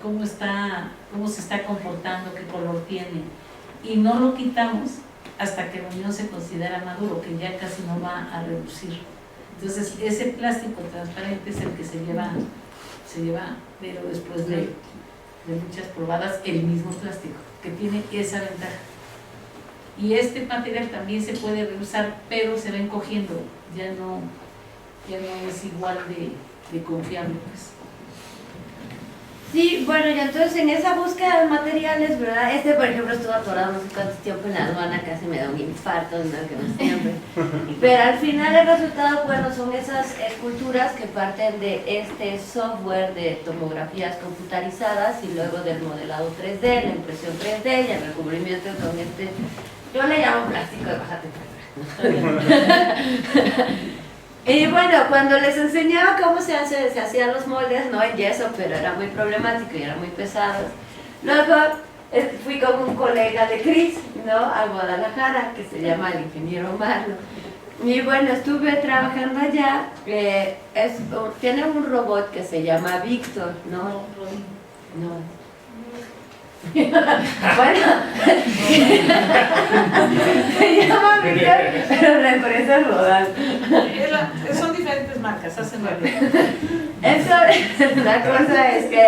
cómo se está comportando, qué color tiene, y no lo quitamos hasta que el muñón se considera maduro, que ya casi no va a reducir. Entonces ese plástico transparente es el que se lleva, pero después de muchas probadas, el mismo plástico, que tiene esa ventaja. Y este material también se puede reusar, pero se va encogiendo, ya no es igual de confiable, pues. Sí, bueno, y entonces en esa búsqueda de materiales, ¿verdad? Por ejemplo, estuvo atorado no sé cuánto tiempo en la aduana, casi me da un infarto, ¿no? Que no siempre. Pero al final el resultado, bueno, son esas esculturas que parten de este software de tomografías computarizadas y luego del modelado 3D, la impresión 3D y el recubrimiento con yo le llamo plástico de baja temperatura. Y bueno, cuando les enseñaba cómo se hacían los moldes, no en yeso, pero era muy problemático y eran muy pesados. Luego fui con un colega de Cris, ¿no? A Guadalajara, que se llama el ingeniero Marlo. Y bueno, estuve trabajando allá. Tiene un robot que se llama Víctor, ¿no? No. Bueno, se llama Víctor, pero la empresa es Rodal. Son diferentes marcas, hacen Eso, la cosa es que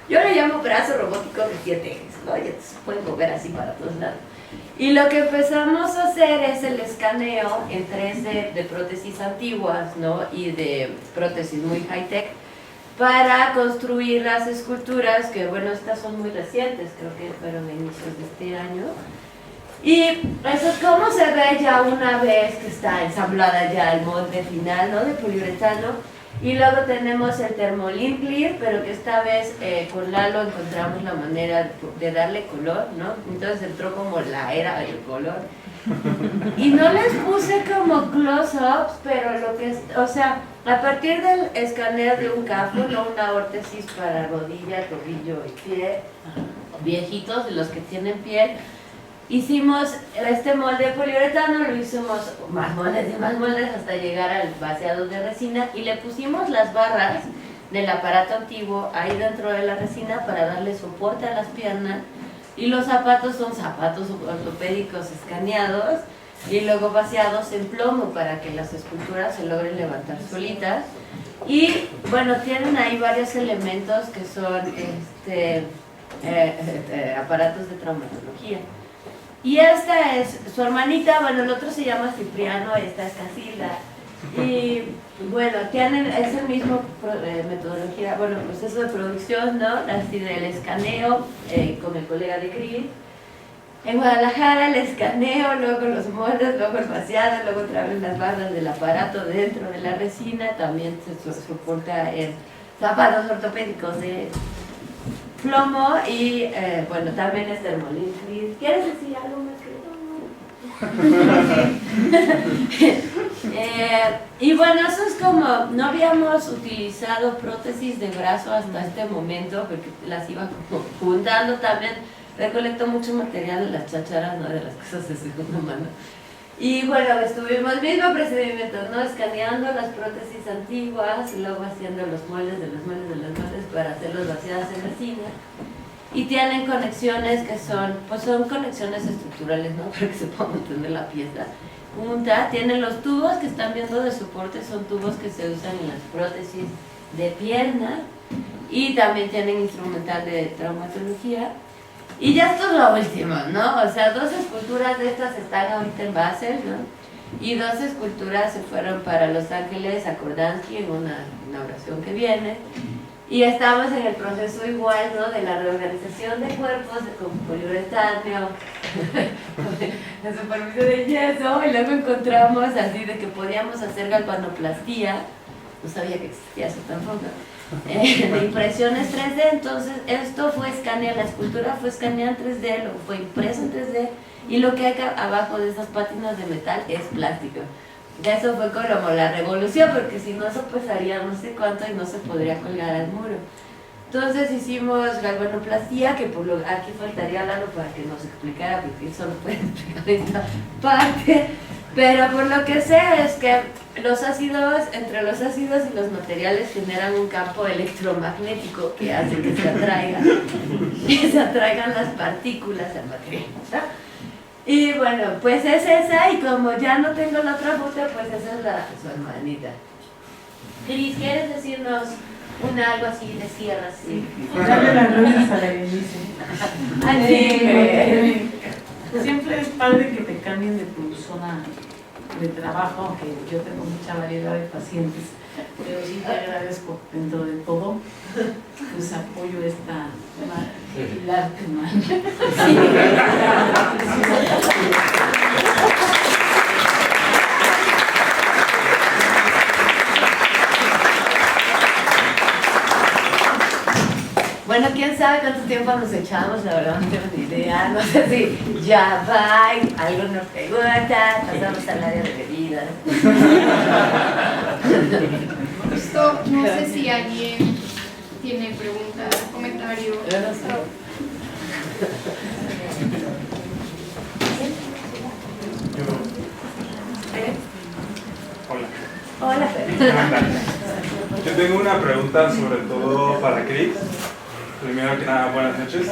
yo le llamo brazo robótico de 7 ejes, ¿no? Ya se pueden mover así para todos lados. Y lo que empezamos a hacer es el escaneo en 3D de prótesis antiguas, ¿no? Y de prótesis muy high-tech, para construir las esculturas, que bueno, estas son muy recientes, creo que fueron a inicios de este año. Y eso es como se ve ya una vez que está ensamblada ya el molde final, ¿no? De poliuretano. Y luego tenemos el Thermolin Clear, pero que esta vez con Lalo encontramos la manera de darle color, ¿no? Entonces entró como la era del color. Y no les puse como close-ups, pero lo que es, o sea, a partir del escaneo de un CAFO, no una órtesis para rodilla, tobillo y pie, viejitos, de los que tienen piel, hicimos este molde de poliuretano, lo hicimos más moldes y más moldes hasta llegar al vaciado de resina y le pusimos las barras del aparato antiguo ahí dentro de la resina para darle soporte a las piernas, y los zapatos son zapatos ortopédicos escaneados y luego vaciados en plomo para que las esculturas se logren levantar solitas. Y bueno, tienen ahí varios elementos que son aparatos de traumatología. Y esta es su hermanita, bueno, el otro se llama Cipriano, esta es Casilda. Y bueno, es el mismo metodología, bueno, proceso de producción, ¿no? Así del escaneo con el colega de Cris. En Guadalajara el escaneo, luego los moldes, luego el vaciado, luego otra vez las barras del aparato dentro de la resina, también se soporta en zapatos ortopédicos de plomo y bueno, también es termolífico. ¿Quieres decir algo más que y bueno, eso es como, no habíamos utilizado prótesis de brazo hasta este momento porque las iba como juntando también. Recolectó mucho material de las chácharas, ¿no? De las cosas de segunda mano. Y bueno, estuvimos el mismo procedimiento, ¿no? Escaneando las prótesis antiguas, y luego haciendo los moldes de los moldes de los moldes para hacerlos vaciadas en resina. Y tienen conexiones que son, pues son conexiones estructurales, ¿no? Para que se pueda mantener la pieza junta. Tienen los tubos que están viendo de soporte, son tubos que se usan en las prótesis de pierna. Y también tienen instrumental de traumatología. Y ya esto es lo último, ¿no? O sea, 2 esculturas de estas están ahorita en Basel, ¿no? Y 2 esculturas se fueron para Los Ángeles, a Kordansky, en una inauguración que viene. Y estamos en el proceso igual, ¿no? De la reorganización de cuerpos con poliuretano, la superficie de yeso, y luego encontramos así de que podíamos hacer galvanoplastía, no sabía que existía eso tampoco, de impresiones 3D, entonces esto fue escaneado, la escultura fue escaneada en 3D, luego fue impresa en 3D, y lo que hay acá abajo de esas pátinas de metal es plástico. Eso fue como la revolución, porque si no eso pesaría no sé cuánto y no se podría colgar al muro. Entonces hicimos galvanoplastía, que por aquí faltaría Lalo para que nos explicara, porque él solo puede explicar esta parte. Pero por lo que sé es que los ácidos, entre los ácidos y los materiales generan un campo electromagnético que hace que se atraigan las partículas al material, ¿no? Y bueno, pues es esa, y como ya no tengo la otra foto, pues esa es su hermanita. Cris, ¿quieres decirnos algo así de cierre? Así? Darle las gracias a la Berenice. Siempre es padre que te cambien de tu zona de trabajo, aunque yo tengo mucha variedad de pacientes, pero sí te agradezco dentro de todo, pues apoyo esta pilar humana. Bueno, quién sabe cuánto tiempo nos echamos, la verdad no tengo ni idea, no sé si ya va, algo nos pregunta, pasamos al área de bebidas. Justo, no sé si alguien tiene preguntas, comentarios. Hola, Fer. Yo tengo una pregunta sobre todo para Cris. Primero que nada, buenas noches.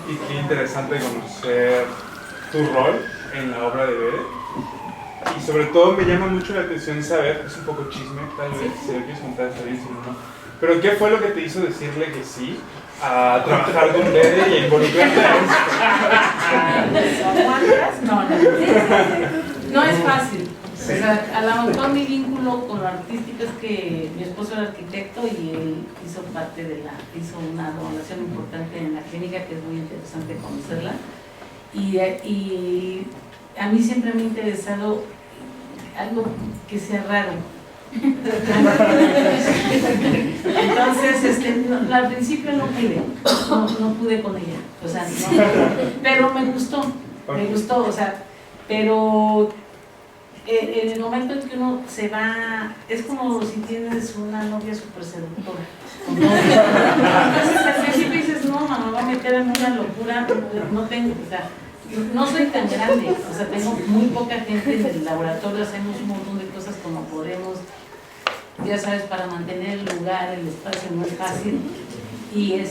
Y qué interesante conocer tu rol en la obra de Bere. Y sobre todo me llama mucho la atención saber, es un poco chisme, tal vez, si lo quieres contar está bien, si no, no. Pero ¿qué fue lo que te hizo decirle que sí a trabajar con Bere y a involucrarte en eso? No es fácil. O sea, a lo mejor mi vínculo con lo artístico es que mi esposo era arquitecto y él hizo hizo una donación importante en la clínica, que es muy interesante conocerla. Y a mí siempre me ha interesado algo que sea raro. Entonces, al principio no pude con ella. O sea, pero me gustó, o sea, pero en el momento en que uno se va, es como si tienes una novia súper seductora. Entonces al principio dices, no, mamá, va a meter en una locura, no tengo, o sea, no soy tan grande, o sea, tengo muy poca gente en el laboratorio, hacemos un montón de cosas como podemos, ya sabes, para mantener el lugar, el espacio no es fácil. Y me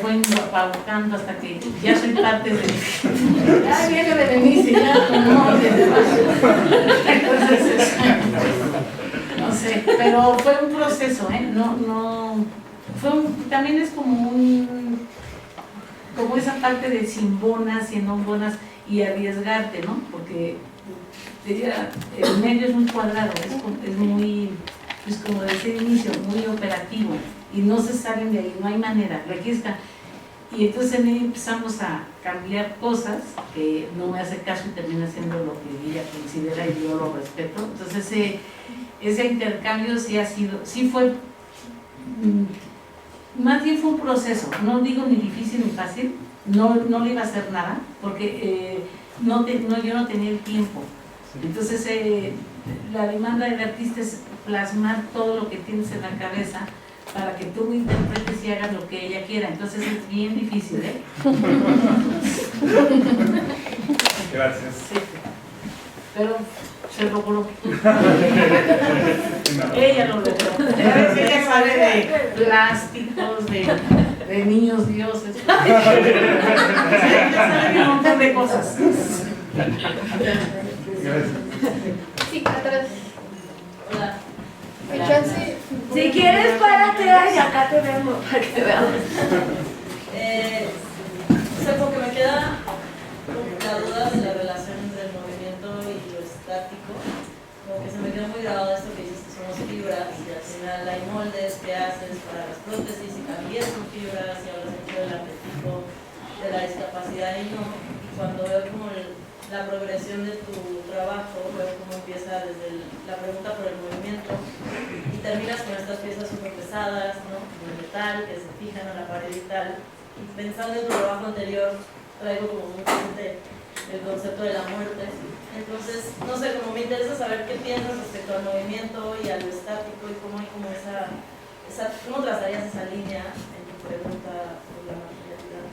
fue empaucando hasta que ya soy parte de viene Berenice, ya no, entonces no sé, pero fue un proceso, también es como esa parte de sin bonas y no bonas y arriesgarte, ¿no? Porque el medio es muy cuadrado, es muy, pues como decía al inicio, muy operativo y no se salen de ahí, no hay manera, y entonces empezamos a cambiar cosas que no me hace caso y termina haciendo lo que ella considera y yo lo respeto. Entonces ese intercambio sí fue, más bien fue un proceso, no digo ni difícil ni fácil, no le iba a hacer nada porque yo no tenía el tiempo. Entonces la demanda del artista es plasmar todo lo que tienes en la cabeza para que tú interpretes y hagas lo que ella quiera. Entonces es bien difícil, ¿eh? Gracias. Sí. Pero se logró. Ella lo logró. Ella sabe de plásticos, de niños dioses. Ella sabe de un montón de cosas. Gracias. Sí, atrás. Hola. Si quieres, párate y acá te vemos para que te veamos. O sea, porque me queda la duda de la relación entre el movimiento y lo estático. Como que se me quedó muy grabado esto que dices que somos fibras y al final hay moldes que haces para las prótesis y también son fibras y hablas mucho del arquetipo, de la discapacidad y no. Y cuando veo como la progresión de tu trabajo, veo cómo empieza desde la pregunta por el movimiento y terminas con estas piezas súper pesadas, ¿no? Como el metal, que se fijan a la pared y tal. Y pensando en tu trabajo anterior, traigo como muy presente el concepto de la muerte. Entonces, no sé, como me interesa saber qué piensas respecto al movimiento y a lo estático y cómo hay como cómo trazarías esa línea en tu pregunta por la materialidad.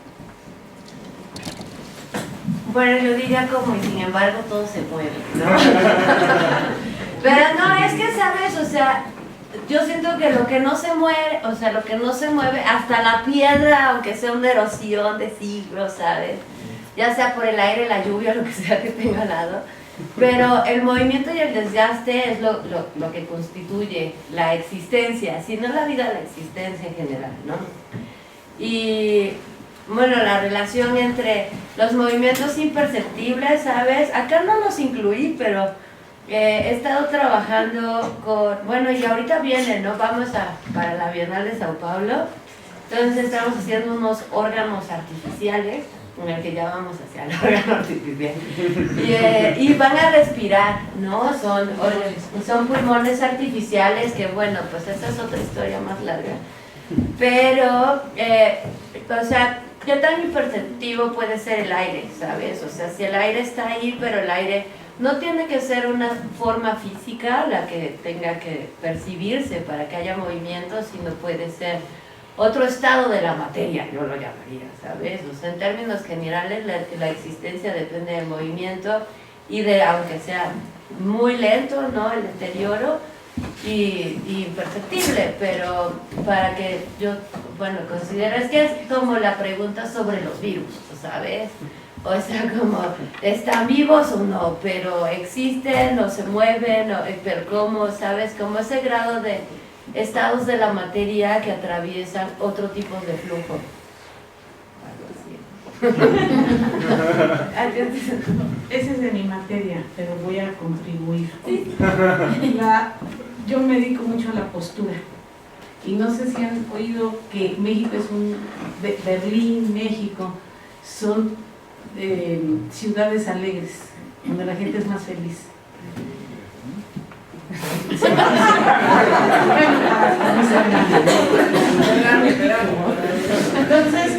Bueno, yo diría como, y sin embargo todo se mueve, ¿no? Pero no, es que, ¿sabes? O sea, yo siento que lo que no se mueve, hasta la piedra, aunque sea una erosión de siglos, ¿sabes? Ya sea por el aire, la lluvia, lo que sea que tenga al lado. Pero el movimiento y el desgaste es lo que constituye la existencia, si no la vida, la existencia en general, ¿no? Y bueno, la relación entre los movimientos imperceptibles, ¿sabes? Acá no los incluí, pero he estado trabajando con, bueno, y ahorita viene, ¿no? Vamos para la Bienal de Sao Paulo, entonces estamos haciendo unos órganos artificiales, en el que ya vamos hacia el órgano artificial, y van a respirar, ¿no? Son pulmones artificiales que, bueno, pues esa es otra historia más larga, pero, o sea, ¿qué tan imperceptivo puede ser el aire, sabes? O sea, si el aire está ahí, pero el aire no tiene que ser una forma física la que tenga que percibirse para que haya movimiento, sino puede ser otro estado de la materia, yo lo llamaría, ¿sabes? O sea, en términos generales, la existencia depende del movimiento y de, aunque sea muy lento, ¿no? El deterioro y imperceptible, pero para que yo, bueno, considero, es que es como la pregunta sobre los virus, ¿sabes? O sea, como, ¿están vivos o no? Pero existen, o se mueven, pero ¿cómo? ¿Sabes? Como ese grado de estados de la materia que atraviesan otro tipo de flujo. Ese es de mi materia, pero voy a contribuir. ¿Sí? Yo me dedico mucho a la postura. Y no sé si han oído que México es Berlín, México, son ciudades alegres, donde la gente es más feliz. Entonces,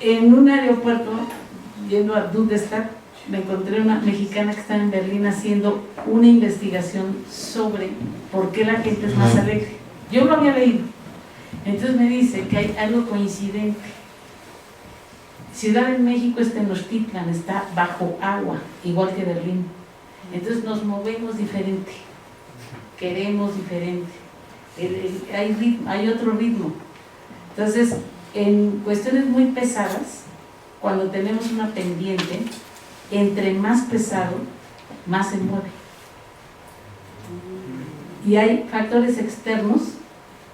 en un aeropuerto, yendo a Bundestag, me encontré una mexicana que está en Berlín haciendo una investigación sobre por qué la gente es más alegre. Yo lo había leído. Entonces me dice que hay algo coincidente. Ciudad de México, Tenochtitlan, está bajo agua, igual que Berlín. Entonces nos movemos diferente, queremos diferente, hay otro ritmo. Entonces, en cuestiones muy pesadas, cuando tenemos una pendiente, entre más pesado, más se mueve. Y hay factores externos,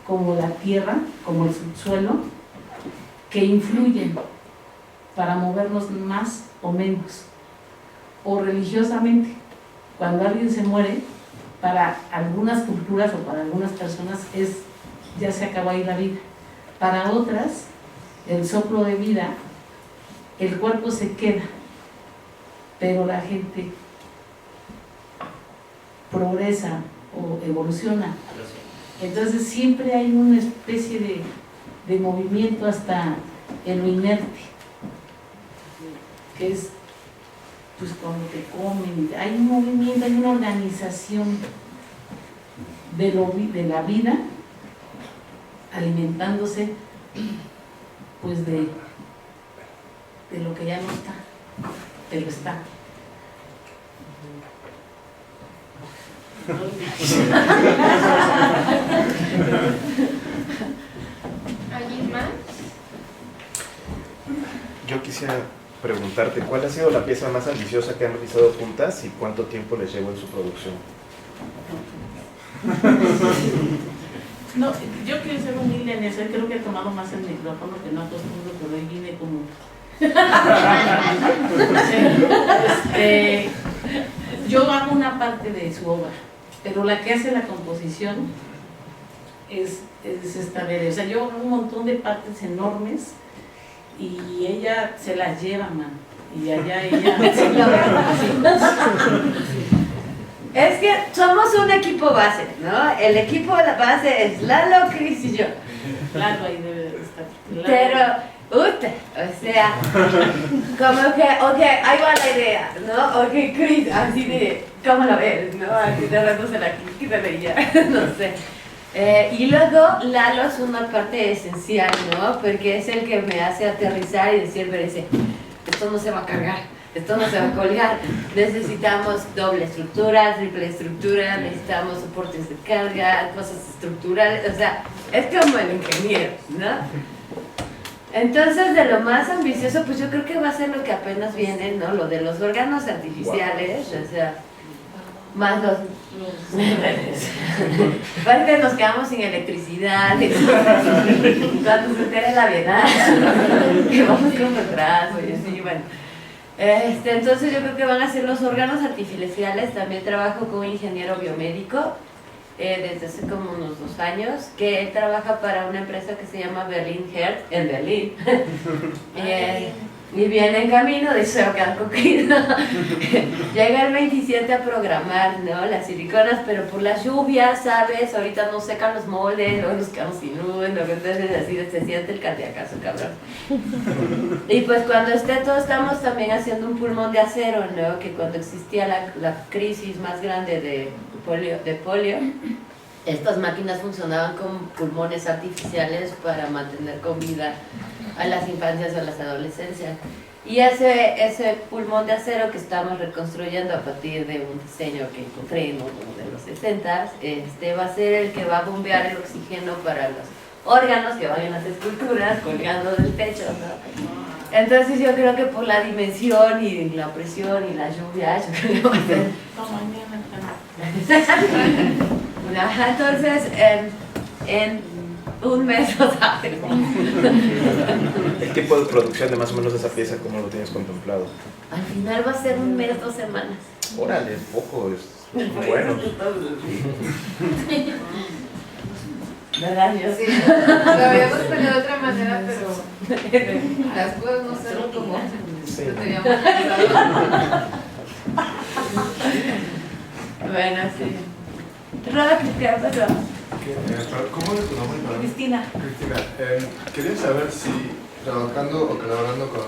como la tierra, como el subsuelo, que influyen para movernos más o menos. o religiosamente. Cuando alguien se muere, para algunas culturas o para algunas personas ya se acabó ahí la vida. Para otras, el soplo de vida, el cuerpo se queda, pero la gente progresa o evoluciona. Entonces siempre hay una especie de movimiento hasta en lo inerte, que es pues cuando te comen, hay un movimiento, hay una organización de la vida alimentándose pues de lo que ya no está, pero está. ¿Alguien más? Yo quisiera preguntarte, ¿cuál ha sido la pieza más ambiciosa que han realizado juntas y cuánto tiempo les llevó en su producción? No, yo quiero ser humilde en eso, creo que he tomado más el micrófono que no acostumbro, pero hoy vine como... yo hago una parte de su obra, pero la que hace la composición es esta Bere. O sea, yo hago un montón de partes enormes y ella se las lleva, man. Y allá ella... Es que somos un equipo base, ¿no? El equipo de la base es Lalo, Cris y yo. Lalo ahí debe de estar. Pero, o sea, como que, ok, ahí va la idea, ¿no? Ok, Cris, así de, ¿cómo la ves? ¿No? Así de dándose la quítate y ya, no sé. Y luego Lalo es una parte esencial, ¿no? Porque es el que me hace aterrizar y decir, pero dice, esto no se va a cargar. Esto no se va a colgar, necesitamos doble estructura, triple estructura, necesitamos soportes de carga, cosas estructurales, o sea, es como el ingeniero, ¿no? Entonces, de lo más ambicioso, pues yo creo que va a ser lo que apenas viene, ¿no? Lo de los órganos artificiales, o sea, más los... Aparte nos quedamos sin electricidad, cuando se entere la Bienal, que vamos con retraso y así, bueno. Entonces yo creo que van a ser los órganos artificiales. También trabajo con un ingeniero biomédico desde hace como unos 2 años, que él trabaja para una empresa que se llama Berlin Heart en Berlín. Y viene en camino, dice llega el 27 a programar, ¿no? Las siliconas, pero por las lluvias, ¿sabes? Ahorita no secan los moldes, luego nos quedamos sin luz, entonces así se siente el cardíacazo, cabrón. Y pues cuando esté todo, estamos también haciendo un pulmón de acero, ¿no? Que cuando existía la crisis más grande de polio, estas máquinas funcionaban con pulmones artificiales para mantener con vida a las infancias o a las adolescencias. Y ese pulmón de acero que estamos reconstruyendo a partir de un diseño que encontré en uno de los 60, va a ser el que va a bombear el oxígeno para los órganos que van en las esculturas colgando del techo, ¿no? Entonces yo creo que por la dimensión y la presión y la lluvia, yo creo que va a ser... Ajá, entonces en un mes o sea, ¿El tiempo de producción de más o menos de esa pieza, cómo lo tienes contemplado? al final va a ser un mes, 2 semanas. Órale, poco, es bueno. ¿Verdad? Yo Sí, lo habíamos planeado de otra manera, pero las cosas no se como Sí. lo teníamos pensado. Bueno, sí. Roda, ¿qué pasó? ¿Cómo es tu nombre? Perdón? Cristina. Cristina, quería saber si trabajando o colaborando con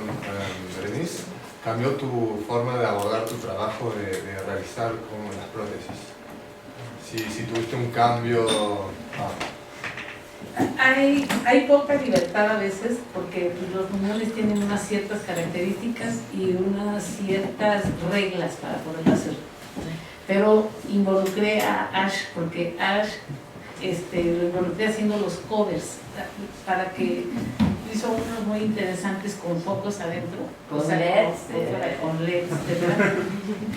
Berenice cambió tu forma de abordar tu trabajo, de realizar como las prótesis. Si tuviste un cambio... Hay poca libertad a veces porque los muñones tienen unas ciertas características y unas ciertas reglas para poderlo hacer. Pero involucré a Ash porque Ash lo involucré haciendo los covers para que hizo unos muy interesantes con focos adentro, Con o sea, LEDs, con LEDs, etcétera.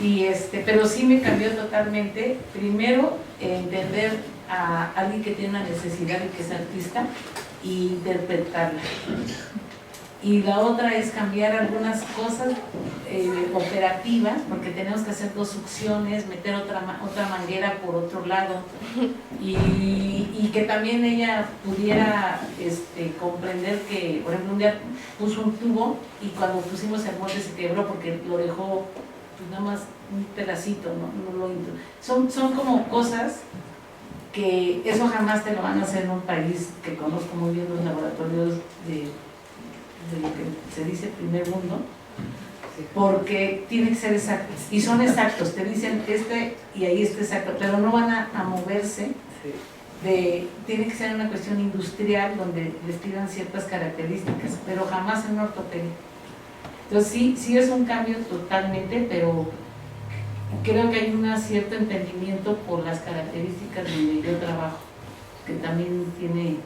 Y pero sí me cambió totalmente. Primero, entender a alguien que tiene una necesidad y que es artista e interpretarla. y la otra es cambiar algunas cosas operativas, porque tenemos que hacer 2 succiones, meter otra manguera por otro lado, y que también ella pudiera comprender que, por ejemplo, un día puso un tubo y cuando pusimos el molde se quebró porque lo dejó pues, nada más un pedacito, son como cosas que eso jamás te lo van a hacer en un país que conozco muy bien, los laboratorios de lo que se dice primer mundo, porque tiene que ser exactos, y son exactos, te dicen y ahí está exacto, pero no van a moverse, tiene que ser una cuestión industrial donde les pidan ciertas características, pero jamás en una ortopedia. Entonces sí es un cambio totalmente, pero creo que hay un cierto entendimiento por las características donde yo trabajo, que también tiene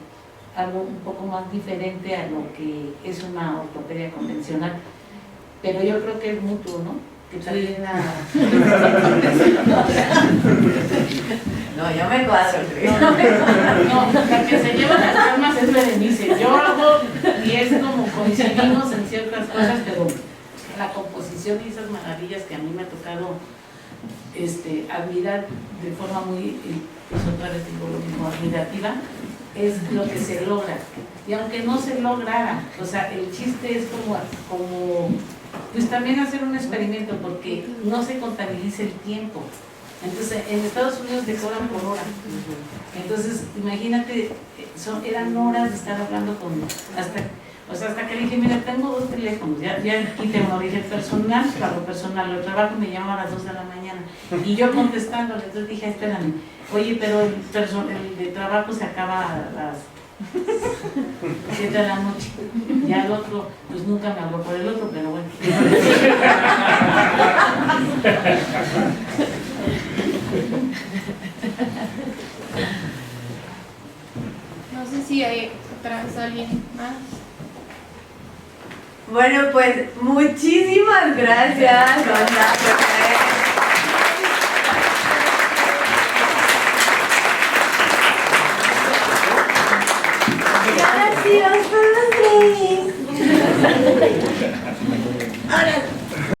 algo un poco más diferente a lo que es una ortopedia convencional, pero yo creo que es mutuo, ¿no? Que también No, yo me cuadro. No, la que se lleva las palmas es Berenice. Yo hago y es como coincidimos en ciertas cosas, pero la composición y esas maravillas que a mí me ha tocado admirar de forma muy, pues otra vez digo lo mismo, admirativa, es lo que se logra. Y aunque no se lograra, o sea, el chiste es como pues también hacer un experimento, porque no se contabiliza el tiempo. Entonces, en Estados Unidos te cobran por hora. Entonces, imagínate, eran horas de estar hablando hasta que le dije, mira, tengo 2 teléfonos, ya quité uno, dije personal, claro, personal, lo trabajo y me llamo a las 2 de la mañana. Y yo contestándole, entonces dije, espérame, oye, pero el de trabajo se acaba a las 7 de la noche. Ya el otro, pues nunca me habló por el otro, pero bueno. No sé si hay atrás alguien más. Bueno, pues muchísimas gracias. Gracias por los